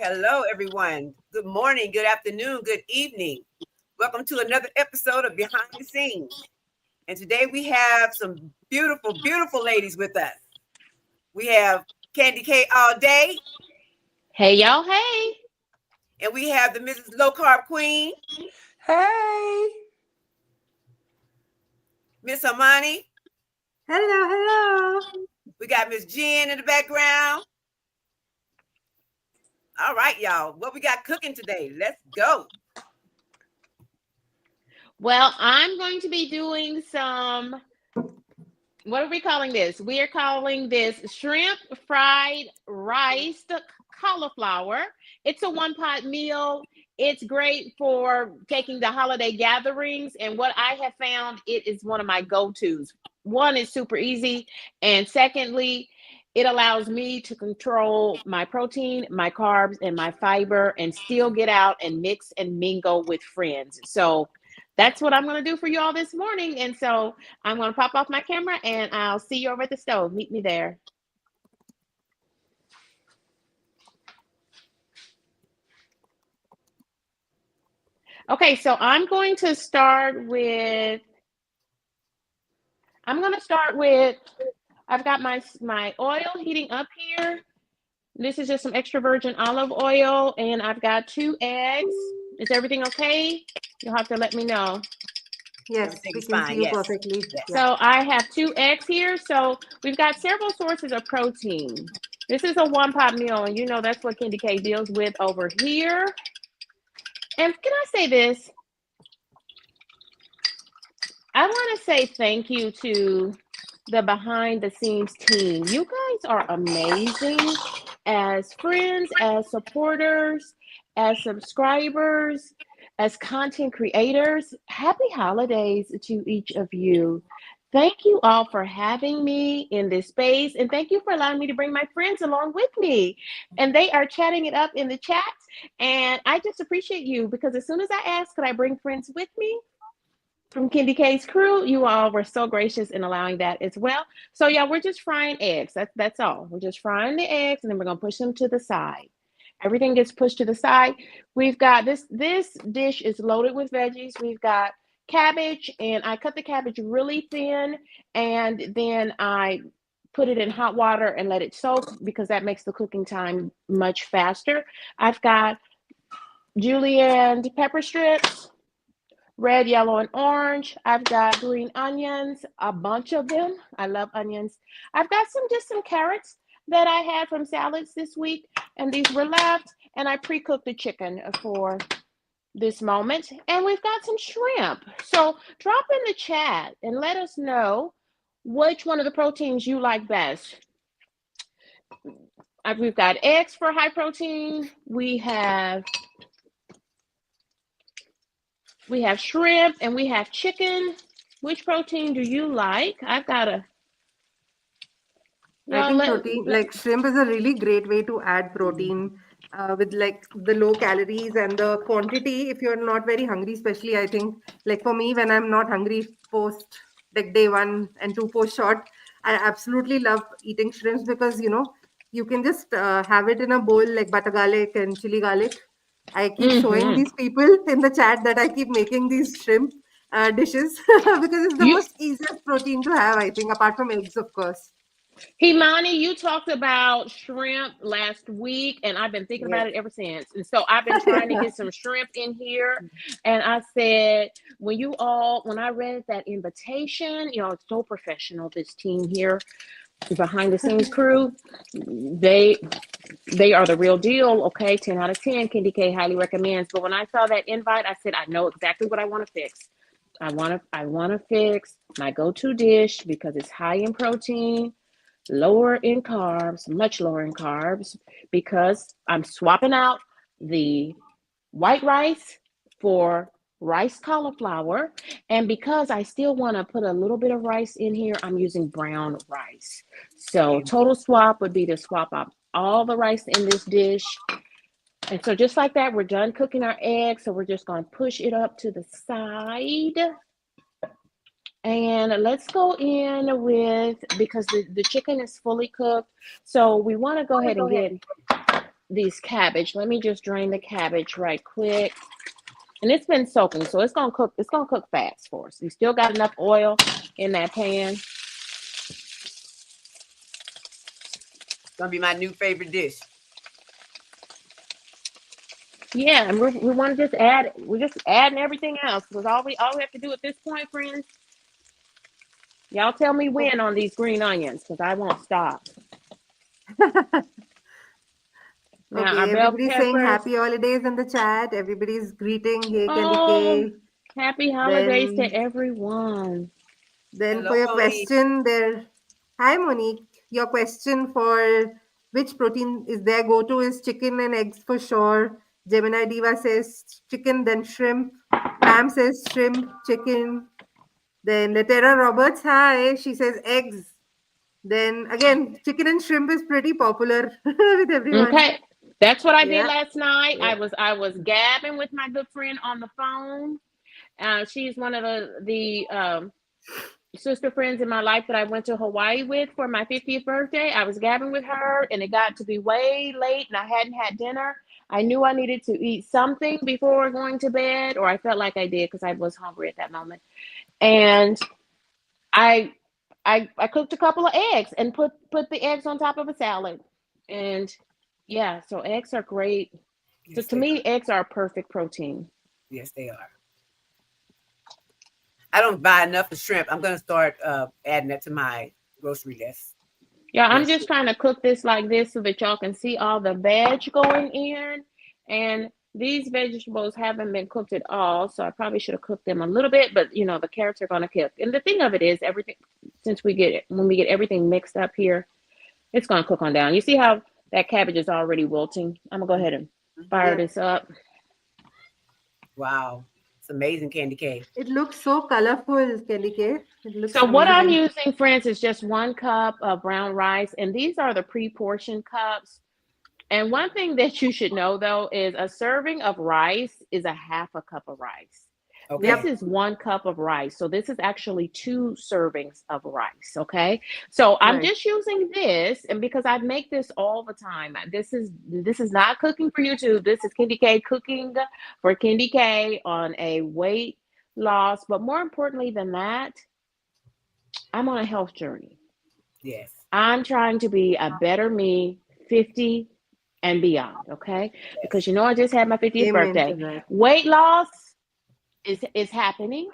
Hello, everyone. Good morning, good afternoon, good evening. Welcome to another episode of Behind the Scenes. And today we have some beautiful, beautiful ladies with us. We have Kendy K all day. Hey, y'all. Hey. And we have the Mrs. Low Carb Queen. Hey. Miss Amani. Hello, hello. We got Miss Jen in the background. All right, y'all. What we got cooking today? Let's go. Well, I'm going to be doing some, what are we calling this? We are calling this shrimp fried rice cauliflower. It's a one-pot meal. It's great for taking the holiday gatherings. And what I have found, it is one of my go-tos. One, is super easy. And secondly, it allows me to control my protein, my carbs, and my fiber and still get out and mix and mingle with friends. So that's what I'm going to do for you all this morning. And so I'm going to pop off my camera and I'll see you over at the stove. Meet me there. Okay, so I'm going to start with, I've got my oil heating up here. This is just some extra virgin olive oil, and I've got 2 eggs. Is everything okay? You'll have to let me know. Yes, we can see you perfectly. Yes. So I have 2 eggs here. So we've got several sources of protein. This is a one-pot meal, and you know that's what Kendy K deals with over here. And can I say this? I want to say thank you to the behind-the-scenes team. You guys are amazing as friends, as supporters, as subscribers, as content creators. Happy holidays to each of you. Thank you all for having me in this space, and thank you for allowing me to bring my friends along with me. And they are chatting it up in the chat, and I just appreciate you because as soon as I asked, could I bring friends with me from Kendy K's crew, you all were so gracious in allowing that as well. So yeah, we're just frying eggs. That's all. We're just frying the eggs, and then we're gonna push them to the side. Everything gets pushed to the side. We've got this dish is loaded with veggies. We've got cabbage, and I cut the cabbage really thin, and then I put it in hot water and let it soak because that makes the cooking time much faster. I've got julienne pepper strips, red, yellow, and orange. I've got green onions, a bunch of them. I love onions. I've got some carrots that I had from salads this week, and these were left, and I pre-cooked the chicken for this moment. And we've got some shrimp. So drop in the chat and let us know which one of the proteins you like best. We've got eggs for high protein. We have shrimp and we have chicken. Which protein do you like? I've got a... I think protein, like shrimp is a really great way to add protein with like the low calories and the quantity if you're not very hungry, especially I think like for me when I'm not hungry post like day 1 and 2 post short, I absolutely love eating shrimps because you can just have it in a bowl like butter garlic and chili garlic. I keep showing these people in the chat that I keep making these shrimp dishes because it's the most easiest protein to have, I think, apart from eggs, of course. Himani, you talked about shrimp last week, and I've been thinking about it ever since. And so I've been trying to get some shrimp in here. And I said, when I read that invitation, it's so professional, this team here, behind the scenes crew, they are the real deal. Okay, 10 out of 10. Kendy K highly recommends. But when I saw that invite, I said, I know exactly what I want to fix. I want to fix my go-to dish because it's high in protein, lower in carbs, much lower in carbs, because I'm swapping out the white rice for rice cauliflower. And because I still want to put a little bit of rice in here, I'm using brown rice. So total swap would be to swap out all the rice in this dish. And so just like that, we're done cooking our eggs. So we're just going to push it up to the side. And let's go in with, because the chicken is fully cooked. So we want to go ahead and get these cabbage. Let me just drain the cabbage right quick. And it's been soaking, so it's gonna cook. It's gonna cook fast for us. We still got enough oil in that pan. It's gonna be my new favorite dish. Yeah, and we want to just add. We're just adding everything else because all we have to do at this point, friends. Y'all tell me when on these green onions because I won't stop. Now our Okay, bell everybody's saying peppers. happy holidays in the chat. Everybody's greeting. Hey, Kendy Oh, K. happy holidays to Then, everyone. then Hello, for your Monique. question, there. Hi, Monique. Your question for which protein is their go-to is chicken and eggs for sure. Gemini Diva says chicken, then shrimp. Pam says shrimp, chicken. Then Letera Roberts, hi. She says eggs. Then again, chicken and shrimp is pretty popular with everyone. Okay, that's what I did Yeah. last night. Yeah. I was gabbing with my good friend on the phone. She's one of the sister friends in my life that I went to Hawaii with for my 50th birthday. I was gabbing with her, and it got to be way late, and I hadn't had dinner. I knew I needed to eat something before going to bed, or I felt like I did because I was hungry at that moment. And I I cooked a couple of eggs and put the eggs on top of a salad. And yeah, so eggs are great. So Yes, to they me, are. eggs are perfect protein. Yes, they are. I don't buy enough of shrimp. I'm gonna start adding that to my grocery list. Yeah, I'm Yes. just trying to cook this like this so that y'all can see all the veg going in. And these vegetables haven't been cooked at all, so I probably should have cooked them a little bit, but you know, the carrots are gonna cook. And the thing of it is everything since when we get everything mixed up here, it's gonna cook on down. You see how that cabbage is already wilting? I'm gonna go ahead and fire Yeah. this up. Wow, it's amazing, Kendy K. It looks so colorful, Kendy K. It looks So what I'm amazing. using, friends, is just 1 cup of brown rice, and these are the pre-portioned cups. And one thing that you should know though is a serving of rice is a half a cup of rice. This Okay. Yep. is 1 cup of rice. So this is actually 2 servings of rice. Okay. So I'm Right. just using this, and because I make this all the time. This is not cooking for YouTube. This is Kendy K cooking for Kendy K on a weight loss. But more importantly than that, I'm on a health journey. Yes. I'm trying to be a better me, 50 and beyond, okay? Because Yes. you know I just had my 50th Amen to birthday. that. Weight loss is happening,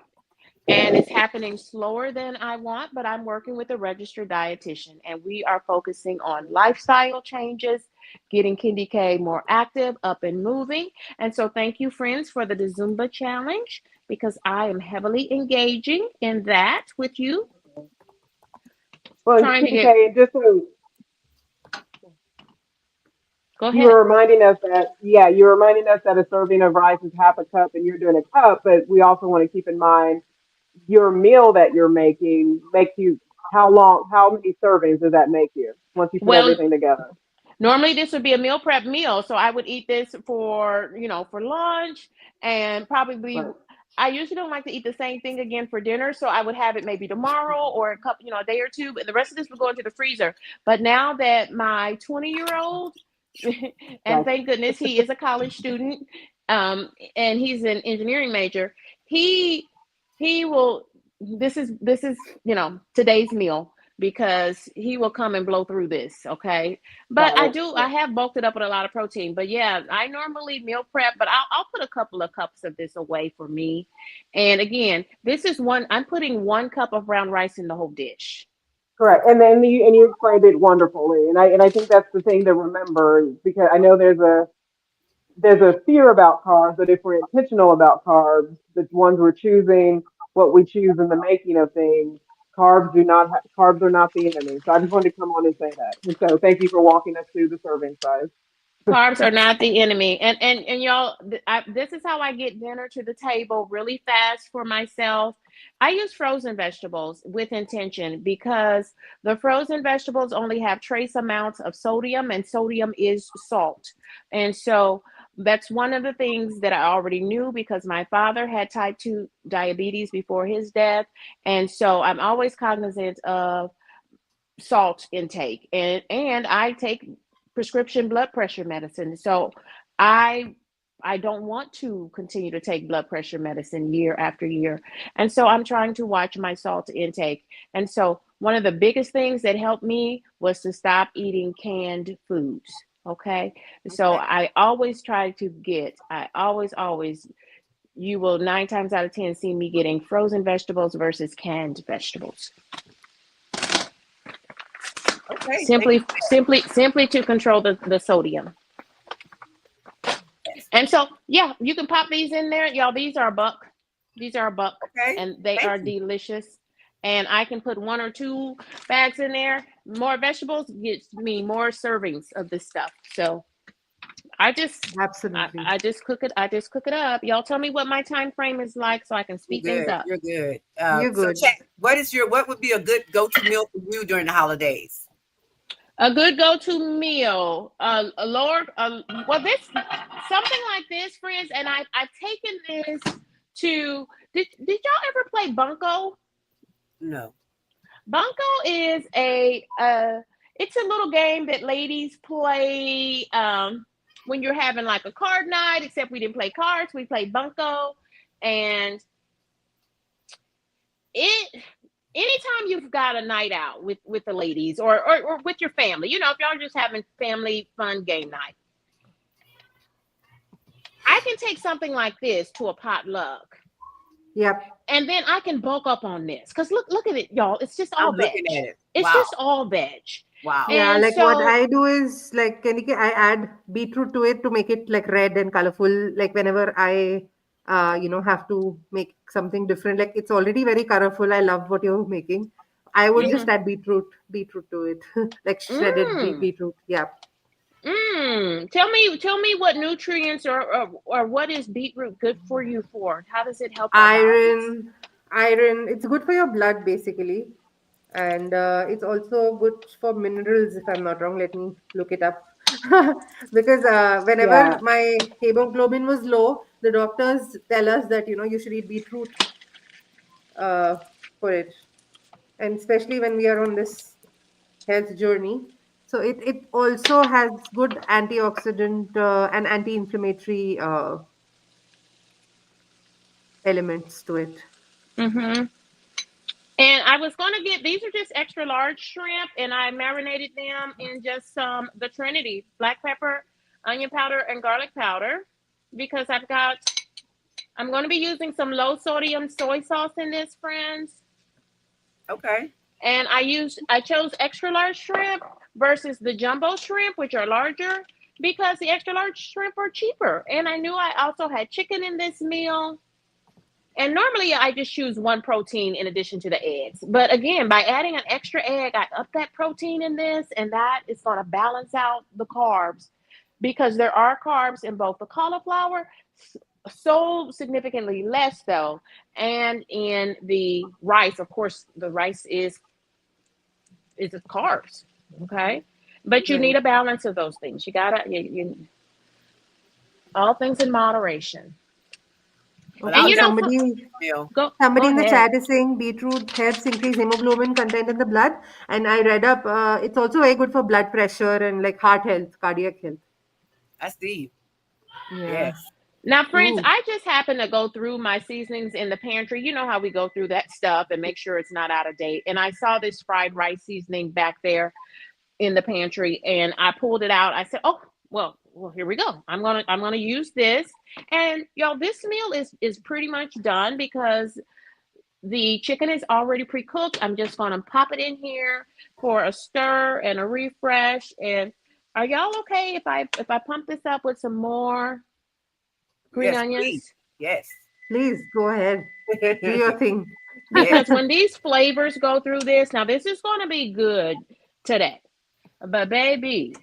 and it's happening slower than I want, but I'm working with a registered dietitian, and we are focusing on lifestyle changes, getting Kendy K more active, up and moving. And so thank you, friends, for the Zumba challenge, because I am heavily engaging in that with you, Well, trying to get, TK, and just so go you ahead. were reminding us that, yeah, you're reminding us that a serving of rice is half a cup and you're doing a cup, but we also want to keep in mind your meal that you're making makes you, how many servings does that make you once you put Well, everything together? normally this would be a meal prep meal. So I would eat this for, for lunch and probably Right. I usually don't like to eat the same thing again for dinner. So I would have it maybe tomorrow or a couple, a day or two, but the rest of this would go into the freezer. But now that my 20-year-old, and Gotcha. thank goodness he is a college student, and he's an engineering major, he will this is today's meal because he will come and blow through this. Okay. But Got it. I have bulked it up with a lot of protein. But yeah, I normally meal prep, but I'll put a couple of cups of this away for me. And again, I'm putting 1 cup of brown rice in the whole dish. Correct. And then you explained it wonderfully. And I think that's the thing to remember because I know there's a fear about carbs, but if we're intentional about carbs, the ones we're choosing, what we choose in the making of things, carbs are not the enemy. So I just wanted to come on and say that. And so thank you for walking us through the serving size. Carbs are not the enemy. And y'all, this is how I get dinner to the table really fast for myself. I use frozen vegetables with intention because the frozen vegetables only have trace amounts of sodium, and sodium is salt. And so that's one of the things that I already knew because my father had type 2 diabetes before his death. And so I'm always cognizant of salt intake, and I take prescription blood pressure medicine. So I don't want to continue to take blood pressure medicine year after year. And so I'm trying to watch my salt intake. And so one of the biggest things that helped me was to stop eating canned foods. Okay. So I always try to always, you will 9 times out of 10 see me getting frozen vegetables versus canned vegetables. Okay. Simply to control the sodium. And so, yeah, you can pop these in there. Y'all, these are a buck. Okay. And they are delicious. And I can put 1 or 2 bags in there. More vegetables gets me more servings of this stuff. So Absolutely. I just cook it up. Y'all tell me what my time frame is like so I can speed things up. You're good. You're good. So chat, what would be a good go-to meal for you during the holidays? A good go-to meal, well, this something like this, friends, and I've taken this to. Did y'all ever play Bunko? No. Bunko is it's a little game that ladies play when you're having like a card night. Except we didn't play cards, we played Bunko, and anytime you've got a night out with the ladies or with your family, if y'all just having family fun game night, I can take something like this to a potluck. Yep. And then I can bulk up on this. Because look at it, y'all. It's just all veg. Looking at it. It's just all veg. Wow. Yeah, And like so, what I do is like Kendy K, I add beetroot to it to make it like red and colorful. Like whenever I have to make something different, like it's already very colorful. I love what you're making. I would just add beetroot to it, like shredded beetroot. Yeah. Tell me what nutrients or what is beetroot good for you for? How does it help our bodies? Iron. It's good for your blood basically, and it's also good for minerals. If I'm not wrong, let me look it up. Because whenever Yeah. my hemoglobin was low, the doctors tell us that you should eat beetroot for it, and especially when we are on this health journey. So it also has good antioxidant and anti-inflammatory elements to it. Mm-hmm. And I was going to get, these are just extra large shrimp, and I marinated them in just the Trinity, black pepper, onion powder, and garlic powder, because I'm going to be using some low sodium soy sauce in this, friends. Okay. And I chose extra large shrimp versus the jumbo shrimp, which are larger, because the extra large shrimp are cheaper. And I knew I also had chicken in this meal. And normally I just choose 1 protein in addition to the eggs. But again, by adding an extra egg, I up that protein in this, and that is going to balance out the carbs, because there are carbs in both the cauliflower, so significantly less though, and in the rice. Of course, the rice is carbs, okay? But you need a balance of those things. You gotta, all things in moderation. Well, Okay, And somebody go in the ahead. chat is saying beetroot helps increase hemoglobin content in the blood, and I read up it's also very good for blood pressure and like heart health, cardiac health. That's deep. Yeah. Yes. Now, friends, Ooh. I just happen to go through my seasonings in the pantry. You know how we go through that stuff and make sure it's not out of date. And I saw this fried rice seasoning back there in the pantry, and I pulled it out. I said, "Oh, well, here we go. I'm gonna use this." And y'all, this meal is pretty much done because the chicken is already pre-cooked. I'm just gonna pop it in here for a stir and a refresh. And are y'all okay if I pump this up with some more green onions? Please. Yes. Please go ahead. Do your thing. Because when these flavors go through this, now this is going to be good today. But baby,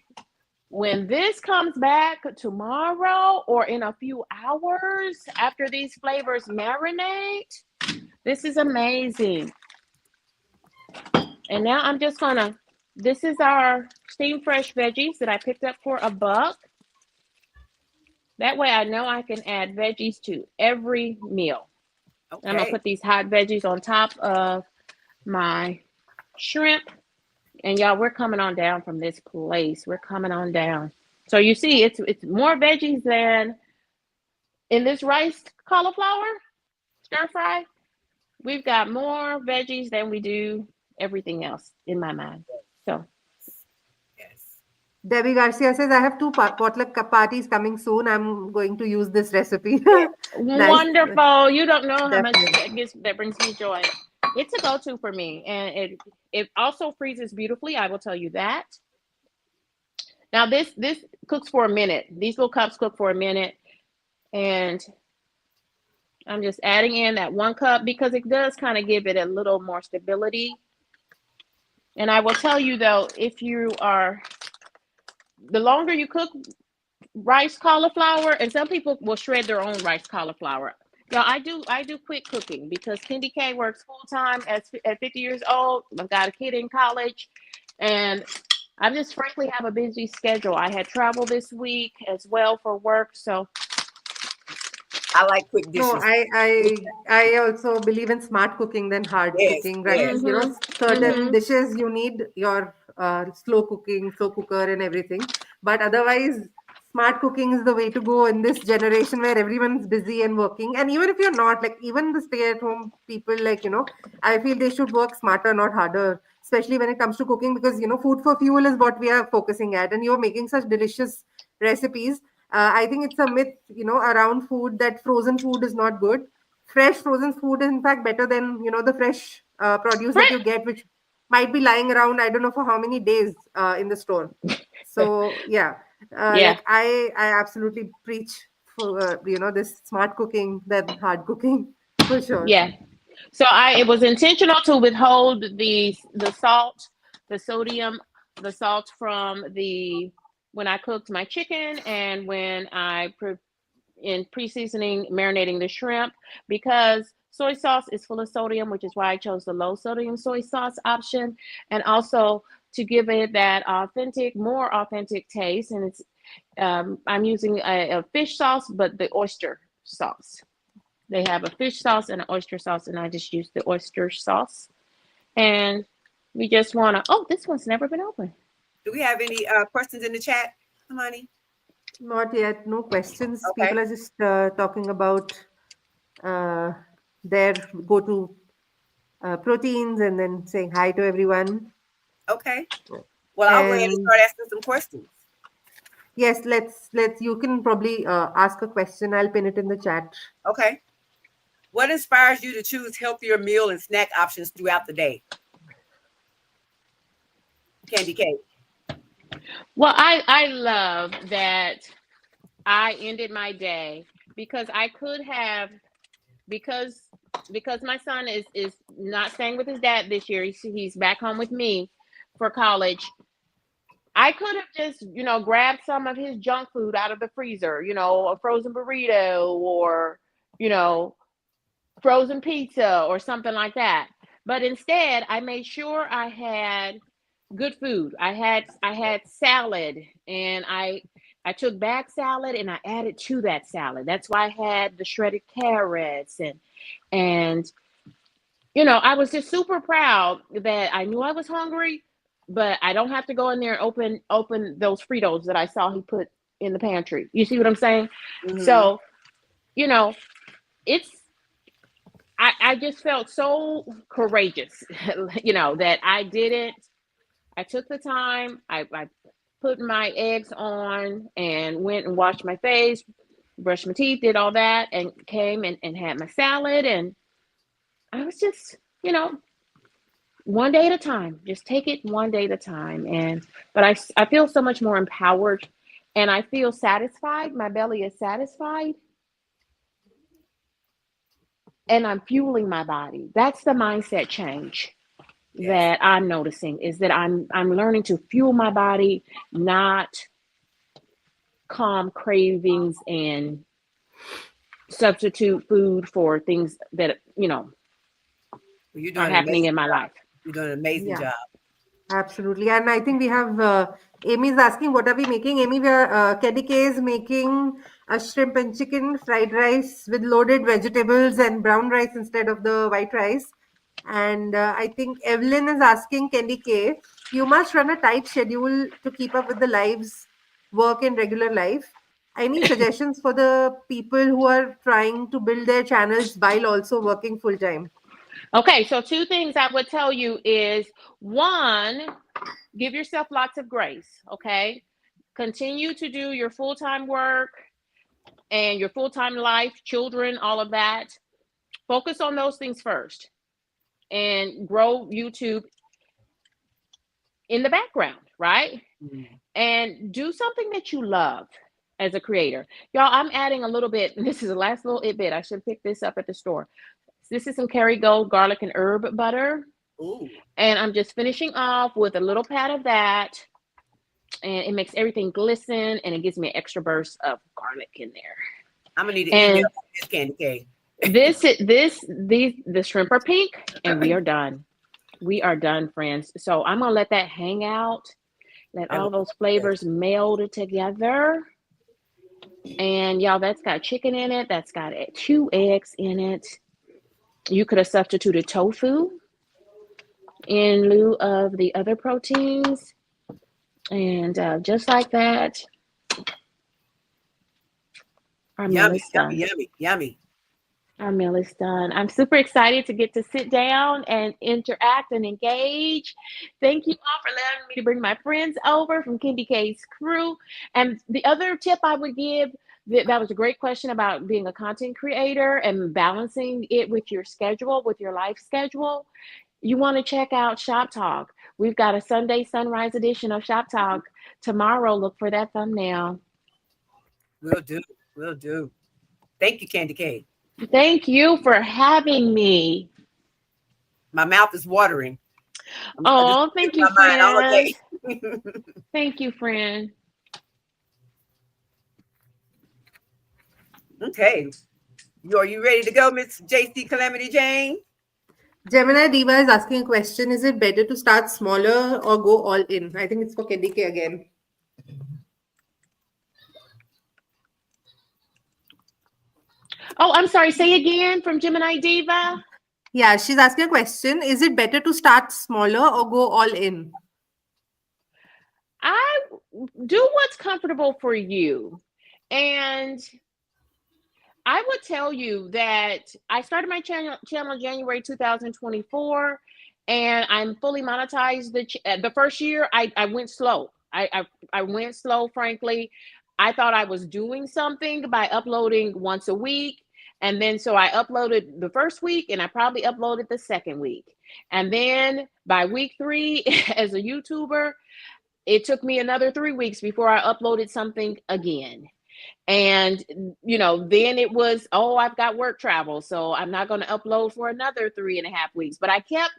when this comes back tomorrow or in a few hours after these flavors marinate, this is amazing. And now I'm just going to, this is our steamed fresh veggies that I picked up for $1. That way I know I can add veggies to every meal. Okay. I'm going to put these hot veggies on top of my shrimp And y'all, we're coming on down from this place. We're coming on down. So you see, it's more veggies than in this rice cauliflower stir fry. We've got more veggies than we do everything else in my mind. So Yes. Debbie Garcia says, I have two potluck parties coming soon. I'm going to use this recipe. Yeah. Nice. wonderful. You don't know how much Definitely. that brings me joy. It's a go-to for me. And it also freezes beautifully. I will tell you that. Now this cooks for a minute. These little cups cook for a minute. And I'm just adding in that 1 cup because it does kind of give it a little more stability. And I will tell you though, if you are, the longer you cook rice cauliflower, and some people will shred their own rice cauliflower. Now I do quick cooking because Kendy K works full time at 50 years old. I've got a kid in college, and I just frankly have a busy schedule. I had travel this week as well for work, so I like quick No, dishes. I also believe in smart cooking than hard Yes, cooking, right? yes. Certain dishes you need your slow cooking, slow cooker and everything. But otherwise, smart cooking is the way to go in this generation where everyone's busy and working. And even if you're not, like even the stay-at-home people, like, I feel they should work smarter, not harder, especially when it comes to cooking, because, food for fuel is what we are focusing at. And you're making such delicious recipes. I think it's a myth, around food that frozen food is not good. Fresh frozen food is in fact better than, the fresh produce that you get, which might be lying around, I don't know for how many days in the store. So yeah, yeah, like I absolutely preach for, this smart cooking than hard cooking for sure. yeah. So it was intentional to withhold the salt, the sodium, the salt from the when I cooked my chicken and when in pre-seasoning, marinating the shrimp, because soy sauce is full of sodium, which is why I chose the low sodium soy sauce option, and also to give it that more authentic taste. And it's I'm using a fish sauce, but the oyster sauce. They have a fish sauce and an oyster sauce, and I just use the oyster sauce. And we just want to. Oh, this one's never been opened. Do we have any questions in the chat, Amani? Not yet, no questions. Okay. People are just talking about uh, their go-to proteins and then saying hi to everyone. Okay. Well, I'll go ahead and And start asking some questions. yes, let's you can probably ask a question. I'll pin it in the chat. Okay. What inspires you to choose healthier meal and snack options throughout the day? Kendy K. Well, I love that I ended my day because I could have because my son is not staying with his dad this year. He's back home with me for college. I could have just, grabbed some of his junk food out of the freezer, a frozen burrito or, frozen pizza or something like that. But instead, I made sure I had good food. I had salad, and I took bag salad and I added to that salad. That's why I had the shredded carrots and I was just super proud that I knew I was hungry, but I don't have to go in there and open those Fritos that I saw he put in the pantry. You see what I'm saying? Mhm. So, it's I just felt so courageous, that I did it. I took the time. I put my eggs on and went and washed my face, brushed my teeth, did all that, and came and had my salad. And I was just, one day at a time. Just take it one day at a time. But I feel so much more empowered, and I feel satisfied. My belly is satisfied. And I'm fueling my body. That's the mindset change that I'm noticing, is that I'm learning to fuel my body, not calm cravings and substitute food for things that are happening in my life. You're doing an amazing job. Absolutely. And I think we have Amy's asking, what are we making? Amy, we are Kendy K is making a shrimp and chicken fried rice with loaded vegetables and brown rice instead of the white rice. And I think Evelyn is asking Kendy K, You must run a tight schedule to keep up with the lives, work, and regular life. Any suggestions for the people who are trying to build their channels while also working full time? Okay, so two things I would tell you is one, give yourself lots of grace, okay? Continue to do your full-time work and your full-time life, children, all of that. Focus on those things first and grow YouTube in the background, right? And do something that you love as a creator. Y'all, I'm adding a little bit. This is the last little bit. I should pick this up at the store. This is some Kerrygold garlic and herb butter. Ooh. And I'm just finishing off with a little pat of that. And it makes everything glisten and it gives me an extra burst of garlic in there. I'm gonna need to email this Kendy K. The shrimp are pink and we are done. We are done, friends. So I'm gonna let that hang out. Let all those flavors meld together. And y'all, that's got chicken in it. That's got 2 eggs in it. You could have substituted tofu in lieu of the other proteins. And just like that, our meal is done. Yummy. Our meal is done. I'm super excited to get to sit down and interact and engage. Thank you all for allowing me to bring my friends over from Kendy K's crew. And the other tip I would give, that was a great question about being a content creator and balancing it with your schedule, with your life schedule. You want to check out Shop Talk. We've got a Sunday sunrise edition of Shop Talk tomorrow. Look for that thumbnail. Will do. Thank you, Kendy K. Thank you for having me. My mouth is watering. Oh, thank you, friend. Thank you, friend. Okay. Are you ready to go, Miss JC Calamity Jane? Gemini Diva is asking a question. Is it better to start smaller or go all in? I think it's for Kendy K again. Oh, I'm sorry. Say again from Gemini Diva. Yeah, she's asking a question. Is it better to start smaller or go all in? I do what's comfortable for you. And I would tell you that I started my channel January 2024, and I'm fully monetized. The first year, I went slow. I went slow, frankly. I thought I was doing something by uploading once a week. And then so I uploaded the first week and I probably uploaded the second week. And then by week 3 as a YouTuber, it took me another 3 weeks before I uploaded something again. And, then it was, I've got work travel, so I'm not going to upload for another 3.5 weeks. But I kept,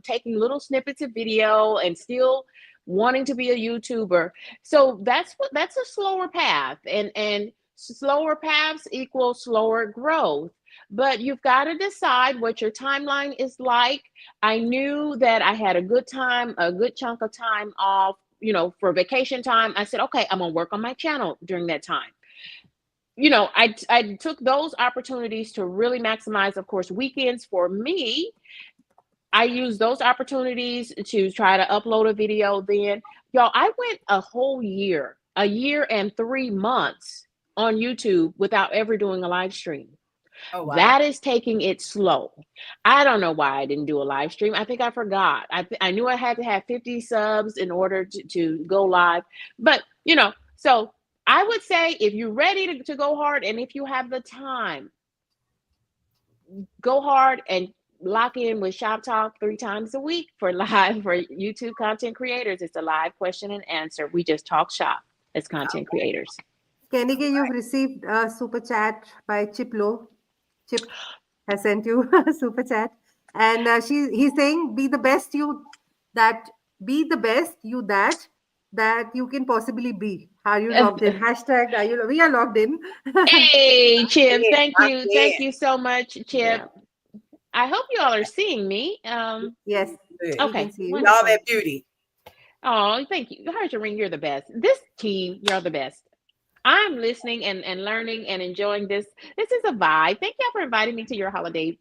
taking little snippets of video and still wanting to be a YouTuber. So that's a slower path, and slower paths equal slower growth. But you've got to decide what your timeline is like. I knew that I had a good chunk of time off, for vacation time. I said, okay, I'm going to work on my channel during that time. I took those opportunities to really maximize, of course, weekends for me. I used those opportunities to try to upload a video then. Y'all, I went a year and 3 months on YouTube without ever doing a live stream. Oh, wow. That is taking it slow. I don't know why I didn't do a live stream. I think I forgot. I knew I had to have 50 subs in order to go live. But, so I would say if you're ready to go hard and if you have the time, go hard and lock in with Shop Talk 3 times a week for YouTube content creators. It's a live question and answer. We just talk shop as content creators. Kendy K, you've received a super chat by Chip Low. Chip has sent you a super chat, and he's saying, "Be the best you that you can possibly be." Are you logged in? Hashtag we are logged in. Hey, Chip, thank you so much, Chip. Yeah. I hope you all are seeing me. Yes. Okay. All that beauty. Oh, thank you. Harjering, you're the best. This team, you're the best. I'm listening and learning and enjoying this. This is a vibe. Thank y'all for inviting me to your holiday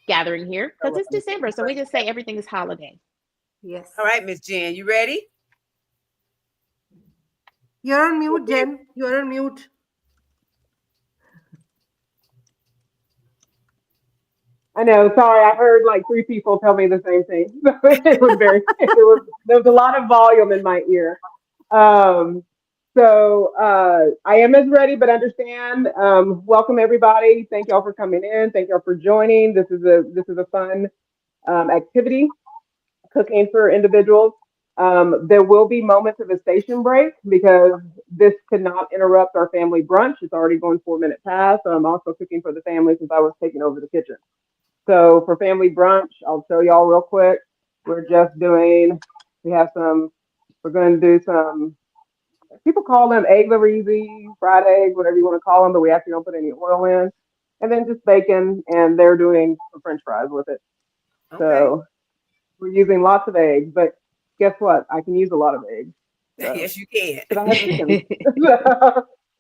gathering here, because it's December, so we just say everything is holiday. All Yes. right, Miss Jen, you ready? You're on mute, Jen. You're on mute. I know. Sorry, I heard like three people tell me the same thing. There was a lot of volume in my ear. Um, I am as ready, but understand. Welcome everybody. Thank y'all for coming in. Thank y'all for joining. This is a fun activity, cooking for individuals. There will be moments of a station break because this could not interrupt our family brunch. It's already going 4 minutes past. So I'm also cooking for the family since I was taking over the kitchen. So for family brunch, I'll show y'all real quick. We're just doing, we have some, we're going to do some, people call them eggs over easy, fried eggs, whatever you want to call them, but we actually don't put any oil in. And then just bacon, and they're doing some French fries with it. Okay. So we're using lots of eggs, but guess what? I can use a lot of eggs. So, Yes, you can. because I have chicken.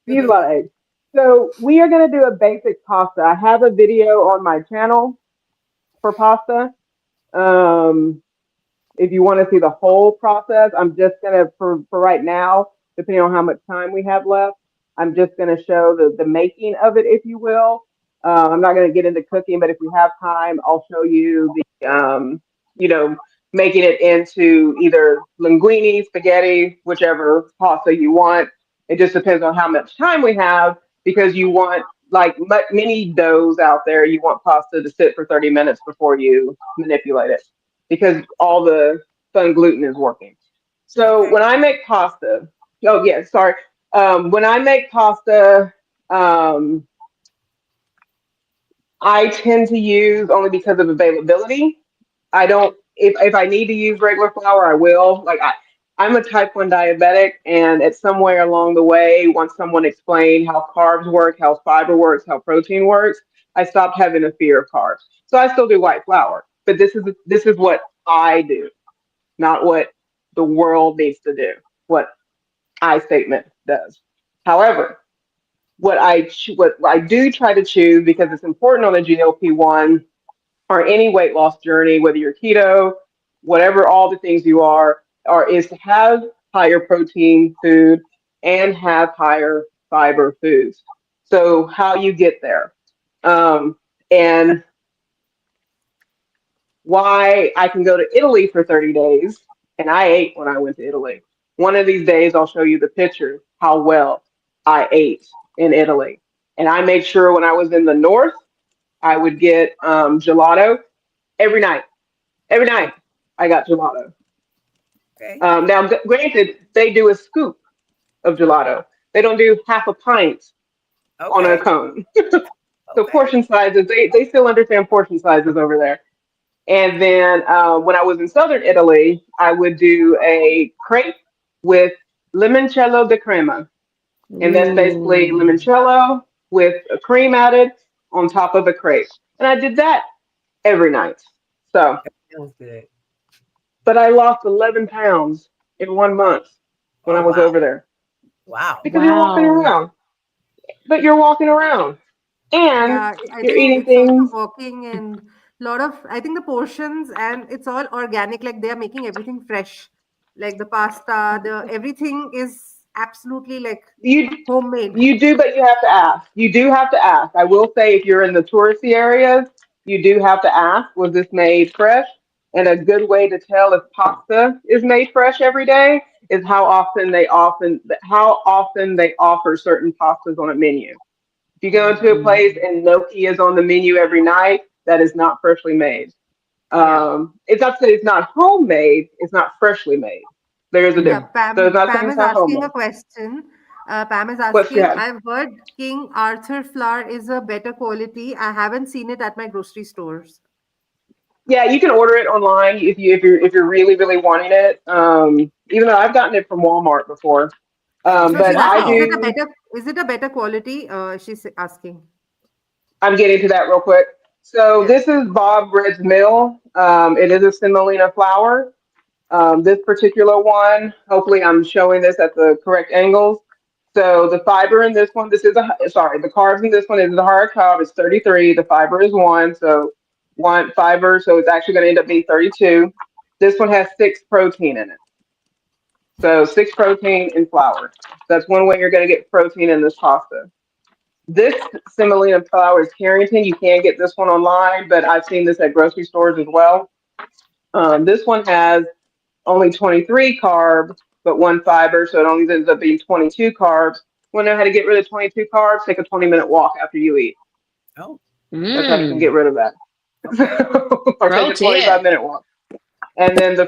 Use a lot of eggs. So we are going to do a basic pasta. I have a video on my channel for pasta. Um, if you want to see the whole process, I'm just gonna for right now, depending on how much time we have left, I'm just gonna show the making of it, if you will. I'm not gonna get into cooking, but if we have time, I'll show you the you know, making it into either linguine, spaghetti, whichever pasta you want. It just depends on how much time we have because you want like many doughs out there, you want pasta to sit for 30 minutes before you manipulate it because all the fun gluten is working. So Okay. when I make pasta, oh yeah, sorry. When I make pasta, um, I tend to use only because of availability. I don't if I need to use regular flour, I will. I'm a type 1 diabetic, and at somewhere along the way, once someone explained how carbs work, how fiber works, how protein works, I stopped having a fear of carbs. So I still do white flour, but this is what I do, not what the world needs to do. What I statement does. However, what I do try to choose because it's important on the GLP-1 or any weight loss journey, whether you're keto, whatever all the things you are is to have higher protein food and have higher fiber foods. So how you get there, and why I can go to Italy for 30 days, and I ate when I went to Italy. One of these days, I'll show you the picture how well I ate in Italy. And I made sure when I was in the north, I would get gelato every night. Every night, I got gelato. Okay. Now, granted, they do a scoop of gelato. They don't do half a pint on a Okay. cone. So Okay. portion sizes, they still understand portion sizes over there. And then when I was in southern Italy, I would do a crepe with limoncello de crema. And that's basically Ooh. limoncello with a cream added on top of a crepe. And I did that every night. So, Sounds good. but I lost 11 pounds in 1 month when I Oh was wow. over there Wow. because you're walking Wow. around, but you're walking around and Yeah, I you're think eating it's also things. working and lot of, I think the portions and it's all organic, like they are making everything fresh. Like the pasta, the everything is absolutely like You homemade. you do, but you have to ask. You do have to ask. I will say, if you're in the touristy areas, you do have to ask, was this made fresh? And a good way to tell if pasta is made fresh every day is how often they offer certain pastas on a menu. If you go into a place Mm. and gnocchi is on the menu every night, that is not freshly made. Yeah. It's not that it's not homemade; it's not freshly made. There is a Yeah, Mm. difference. So it's not saying Pam it's is not asking a homemade. question. Pam is What's asking, your I've heard King Arthur flour is a better quality. I haven't seen it at my grocery stores. Yeah, you can order it online if you're really wanting it. Even though I've gotten it from Walmart before, So but she's I asking, Wow. do. is it a better quality? She's asking. I'm getting to that real quick. So Yeah. this is Bob Red's Mill. It is a semolina flour. This particular one, hopefully, I'm showing this at the correct angles. So the fiber in this one, the carbs in this one is the hard carb is 33. The fiber is one, so one fiber, so it's actually going to end up being 32. This one has 6 protein in it. So 6 protein in flour. That's one way you're going to get protein in this pasta. This semolina flour is Carrington. You can get this one online, but I've seen this at grocery stores as well. This one has only 23 carbs, but 1 fiber, so it only ends up being 22 carbs. Want to know how to get rid of 22 carbs? Take a 20-minute walk after you eat. Oh, That's how you can get rid of that. okay. Or Pro take a tip. 25-minute walk. And then the